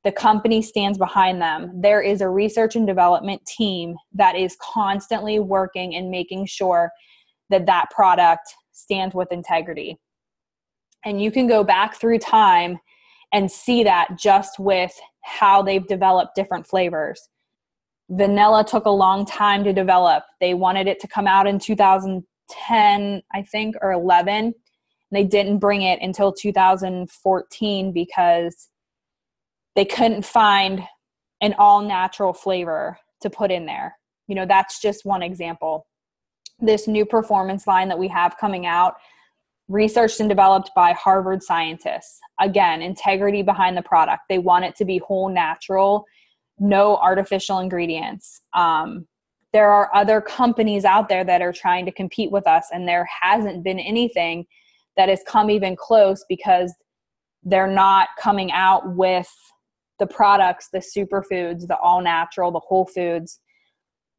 The company stands behind them. There is a research and development team that is constantly working and making sure that that product stands with integrity. And you can go back through time and see that just with how they've developed different flavors. Vanilla took a long time to develop. They wanted it to come out in 2010, I think, or 11. They didn't bring it until 2014 because they couldn't find an all-natural flavor to put in there. You know, that's just one example. This new performance line that we have coming out, researched and developed by Harvard scientists. Again, integrity behind the product. They want it to be whole natural, no artificial ingredients. There are other companies out there that are trying to compete with us, and there hasn't been anything that has come even close because they're not coming out with the products, the superfoods, the all natural, the whole foods.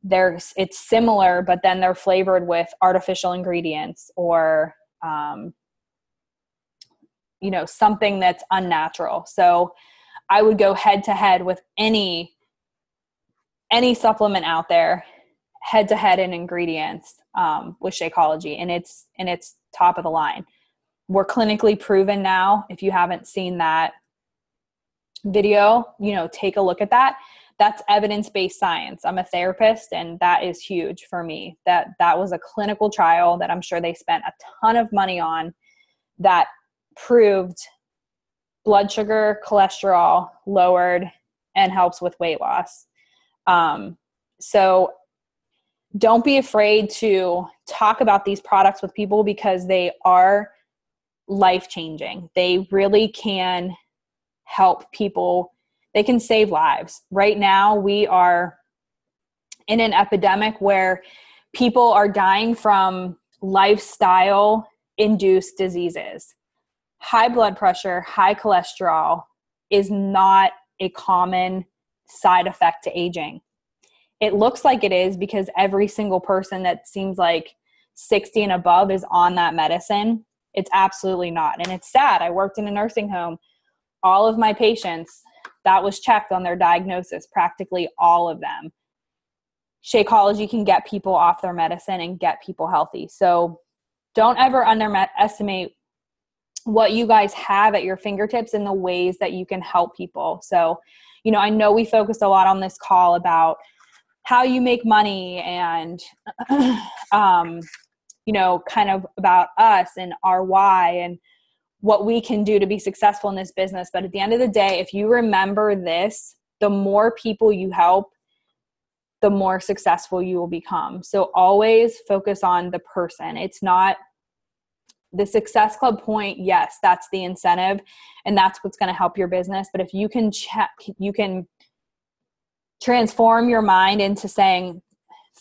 It's similar, but then they're flavored with artificial ingredients or something that's unnatural. So I would go head to head with any supplement out there, head to head in ingredients with Shakeology, and it's top of the line. We're clinically proven now. If you haven't seen that video, take a look at that. That's evidence-based science. I'm a therapist, and that is huge for me. That was a clinical trial that I'm sure they spent a ton of money on that proved blood sugar, cholesterol lowered and helps with weight loss. So don't be afraid to talk about these products with people because they are life-changing. They really can help people. They can save lives. Right now, we are in an epidemic where people are dying from lifestyle-induced diseases. High blood pressure, high cholesterol is not a common side effect to aging. It looks like it is because every single person that seems like 60 and above is on that medicine. It's absolutely not. And it's sad. I worked in a nursing home. All of my patients, that was checked on their diagnosis, practically all of them. Shakeology can get people off their medicine and get people healthy. So don't ever underestimate what you guys have at your fingertips and the ways that you can help people. So, I know we focused a lot on this call about how you make money and, kind of about us and our why and what we can do to be successful in this business. But at the end of the day, if you remember this, the more people you help, the more successful you will become. So always focus on the person. It's not the Success Club point. Yes, that's the incentive and that's what's going to help your business. But if you can transform your mind into saying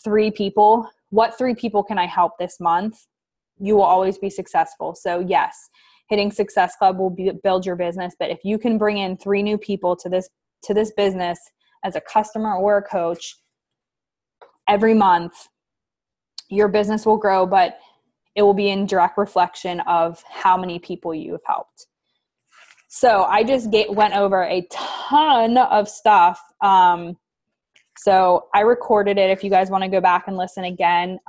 3 people, what 3 people can I help this month? You will always be successful. So yes, hitting Success Club will build your business. But if you can bring in 3 new people to this business as a customer or a coach every month, your business will grow, but it will be in direct reflection of how many people you have helped. So I just went over a ton of stuff. So I recorded it. If you guys want to go back and listen again,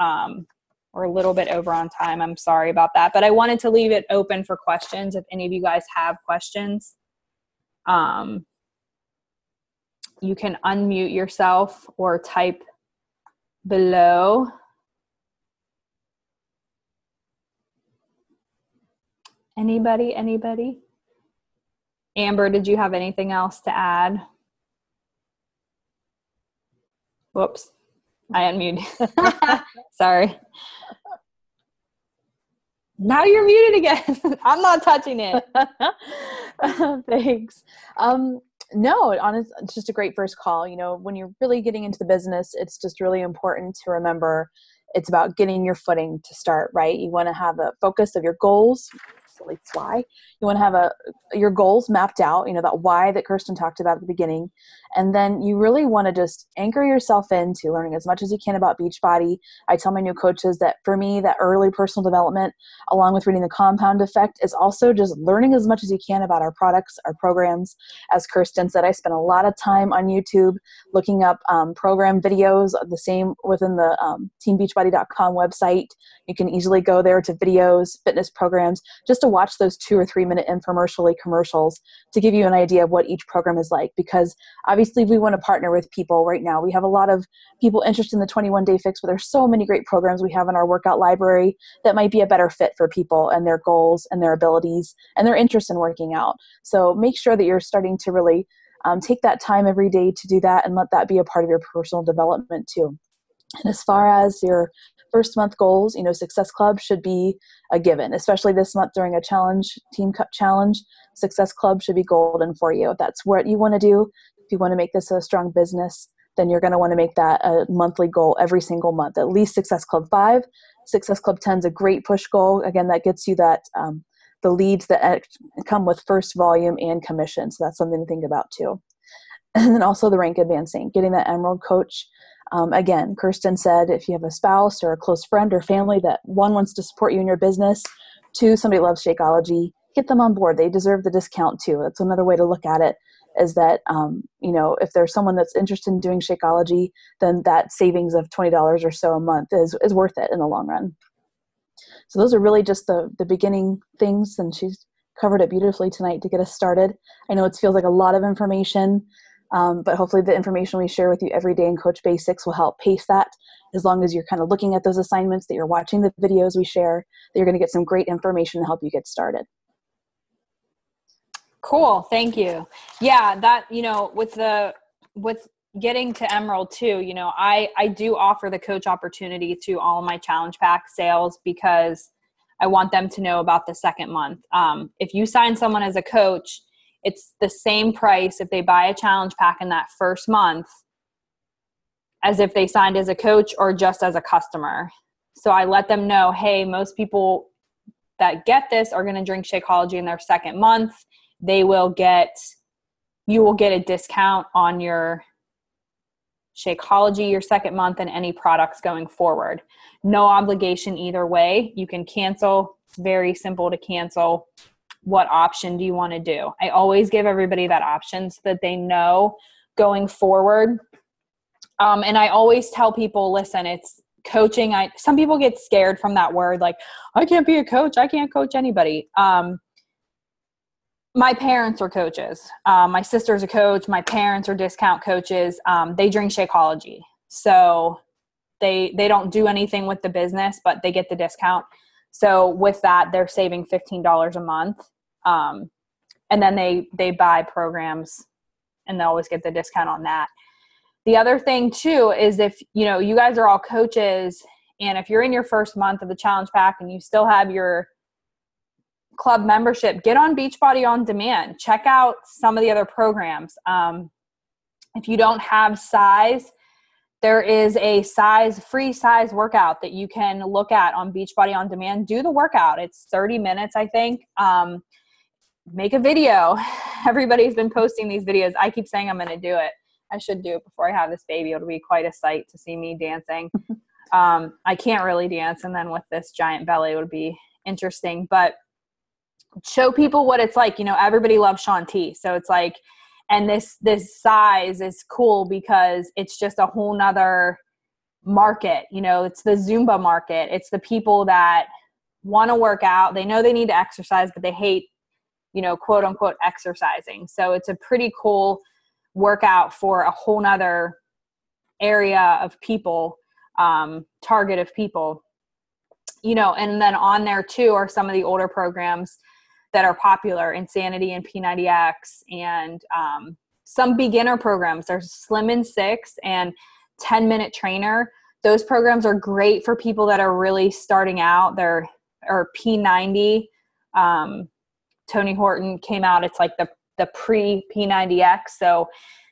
we're a little bit over on time. I'm sorry about that, but I wanted to leave it open for questions. If any of you guys have questions, you can unmute yourself or type below. Anybody? Amber, did you have anything else to add? Whoops, I unmuted. Sorry. Now you're muted again. I'm not touching it. Thanks. No, honestly, it's just a great first call. When you're really getting into the business, it's just really important to remember it's about getting your footing to start, right? You want to have a focus of your goals. Silly fly. You want to have your goals mapped out, that why that Kirsten talked about at the beginning. And then you really want to just anchor yourself into learning as much as you can about Beachbody. I tell my new coaches that for me, that early personal development, along with reading The Compound Effect, is also just learning as much as you can about our products, our programs. As Kirsten said, I spent a lot of time on YouTube looking up program videos, the same within the teambeachbody.com website. You can easily go there to videos, fitness programs, just to watch those 2 or 3 minute infomercially commercials to give you an idea of what each program is like. Because obviously we want to partner with people right now. We have a lot of people interested in the 21-day fix, but there's so many great programs we have in our workout library that might be a better fit for people and their goals and their abilities and their interest in working out. So make sure that you're starting to really take that time every day to do that and let that be a part of your personal development too. And as far as your first month goals, Success Club should be a given, especially this month during a challenge, Team Cup challenge. Success Club should be golden for you. If that's what you want to do, if you want to make this a strong business, then you're going to want to make that a monthly goal every single month. At least Success Club 5. Success Club 10 is a great push goal. Again, that gets you that the leads that come with first volume and commission. So that's something to think about too. And then also the rank advancing, getting that Emerald coach. Again, Kirsten said, if you have a spouse or a close friend or family that 1 wants to support you in your business, 2, somebody loves Shakeology, get them on board. They deserve the discount too. That's another way to look at it, is that, if there's someone that's interested in doing Shakeology, then that savings of $20 or so a month is worth it in the long run. So those are really just the beginning things, and she's covered it beautifully tonight to get us started. I know it feels like a lot of information, but hopefully the information we share with you every day in Coach Basics will help pace that. As long as you're kind of looking at those assignments, that you're watching the videos we share, that you're going to get some great information to help you get started. Cool. Thank you. Yeah, that, with getting to Emerald too, I do offer the coach opportunity to all my challenge pack sales because I want them to know about the second month. If you sign someone as a coach, it's the same price if they buy a challenge pack in that first month as if they signed as a coach or just as a customer. So I let them know, hey, most people that get this are going to drink Shakeology in their second month. They will get you will get a discount on your Shakeology your second month and any products going forward. No obligation either way. You can cancel. It's very simple to cancel. What option do you want to do? I always give everybody that option so that they know going forward. And I always tell people, listen, it's coaching. Some people get scared from that word. Like, I can't be a coach. I can't coach anybody. My parents are coaches. My sister's a coach. My parents are discount coaches. They drink Shakeology. So they don't do anything with the business, but they get the discount. So with that, they're saving $15 a month. And then they buy programs and they always get the discount on that. The other thing too is if, you guys are all coaches, and if you're in your first month of the challenge pack and you still have your club membership, get on Beachbody On Demand. Check out some of the other programs. If you don't have size, there is a free size workout that you can look at on Beachbody On Demand. Do the workout. It's 30 minutes, I think. Make a video. Everybody's been posting these videos. I keep saying I'm going to do it. I should do it before I have this baby. It'll be quite a sight to see me dancing. I can't really dance. And then with this giant belly, it would be interesting, but show people what it's like. Everybody loves Shaun T. So it's like, and this size is cool because it's just a whole nother market. It's the Zumba market. It's the people that want to work out. They know they need to exercise, but they hate, quote unquote exercising. So it's a pretty cool workout for a whole nother area of people, target of people, and then on there too are some of the older programs that are popular, Insanity and P90X, and some beginner programs. There's Slim in 6 and 10-Minute Trainer. Those programs are great for people that are really starting out. Or P90. Tony Horton came out. It's like the pre-P90X. So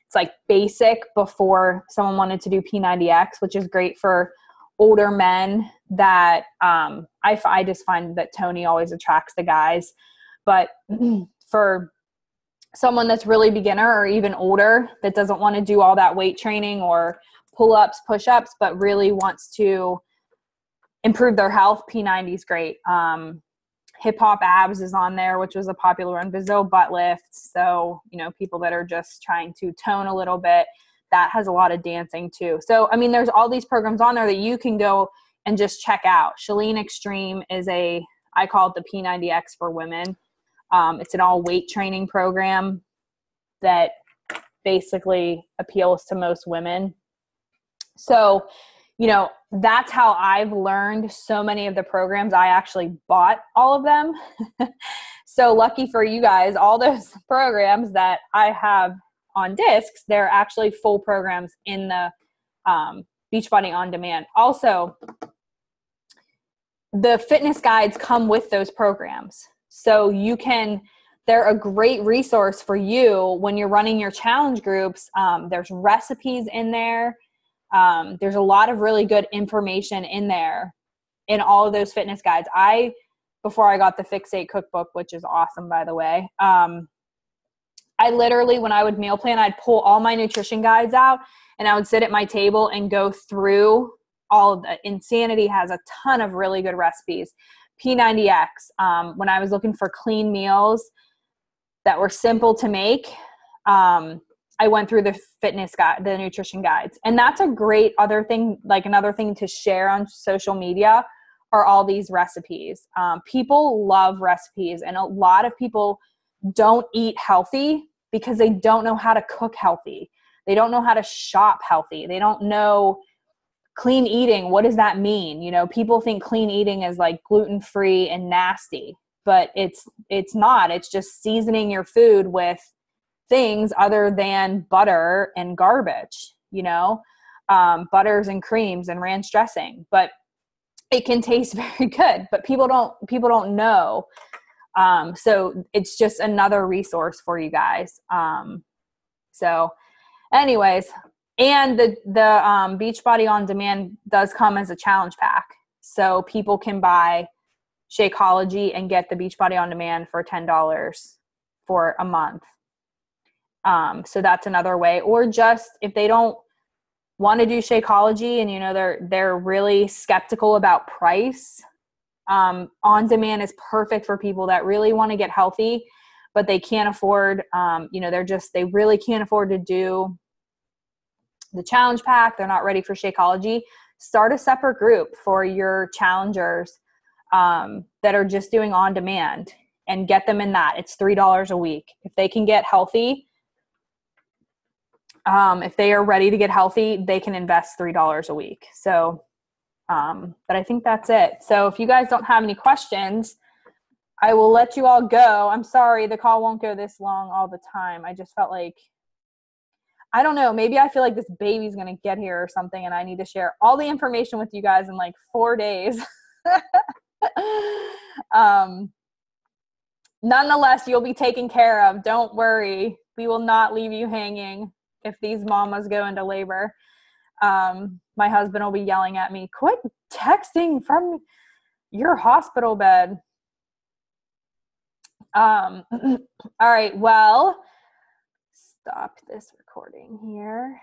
it's like basic before someone wanted to do P90X, which is great for older men that I just find that Tony always attracts the guys. But for someone that's really beginner or even older that doesn't want to do all that weight training or pull-ups, push-ups, but really wants to improve their health, P90 is great. Hip Hop Abs is on there, which was a popular one. Brazil butt lifts. So, people that are just trying to tone a little bit, that has a lot of dancing too. So, there's all these programs on there that you can go and just check out. Chalene Extreme is I call it the P90X for women. It's an all weight training program that basically appeals to most women. So, that's how I've learned so many of the programs. I actually bought all of them. So lucky for you guys, all those programs that I have on discs, they're actually full programs in the Beachbody On Demand. Also, the fitness guides come with those programs. So they're a great resource for you when you're running your challenge groups. There's recipes in there. There's a lot of really good information in there in all of those fitness guides. Before I got the Fixate cookbook, which is awesome, by the way, I literally, when I would meal plan, I'd pull all my nutrition guides out and I would sit at my table and go through all of the. Insanity has a ton of really good recipes. P90X, when I was looking for clean meals that were simple to make, I went through the fitness guide, the nutrition guides. And that's a great other thing, like another thing to share on social media are all these recipes. People love recipes, and a lot of people don't eat healthy because they don't know how to cook healthy. They don't know how to shop healthy. They don't know clean eating. What does that mean? People think clean eating is like gluten-free and nasty, but it's not. It's just seasoning your food with things other than butter and garbage, butters and creams and ranch dressing, but it can taste very good, but people don't know. So it's just another resource for you guys. So anyways, and the Beachbody On Demand does come as a challenge pack. So people can buy Shakeology and get the Beachbody On Demand for $10 for a month. So that's another way. Or just if they don't want to do Shakeology and, you know, they're really skeptical about price, On Demand is perfect for people that really want to get healthy, but they can't afford, you know, they really can't afford to do the challenge pack. They're not ready for Shakeology. Start a separate group for your challengers that are just doing On Demand, and get them in that. It's $3 a week. If they can get healthy, if they are ready to get healthy, they can invest $3 a week. So, but I think that's it. So if you guys don't have any questions, I will let you all go. I'm sorry the call won't go this long all the time. I just felt like, I don't know, maybe I feel like this baby's going to get here or something, and I need to share all the information with you guys in like 4 days. Nonetheless, you'll be taken care of. Don't worry. We will not leave you hanging if these mamas go into labor. My husband will be yelling at me, quit texting from your hospital bed. All right. Well, stop this recording here.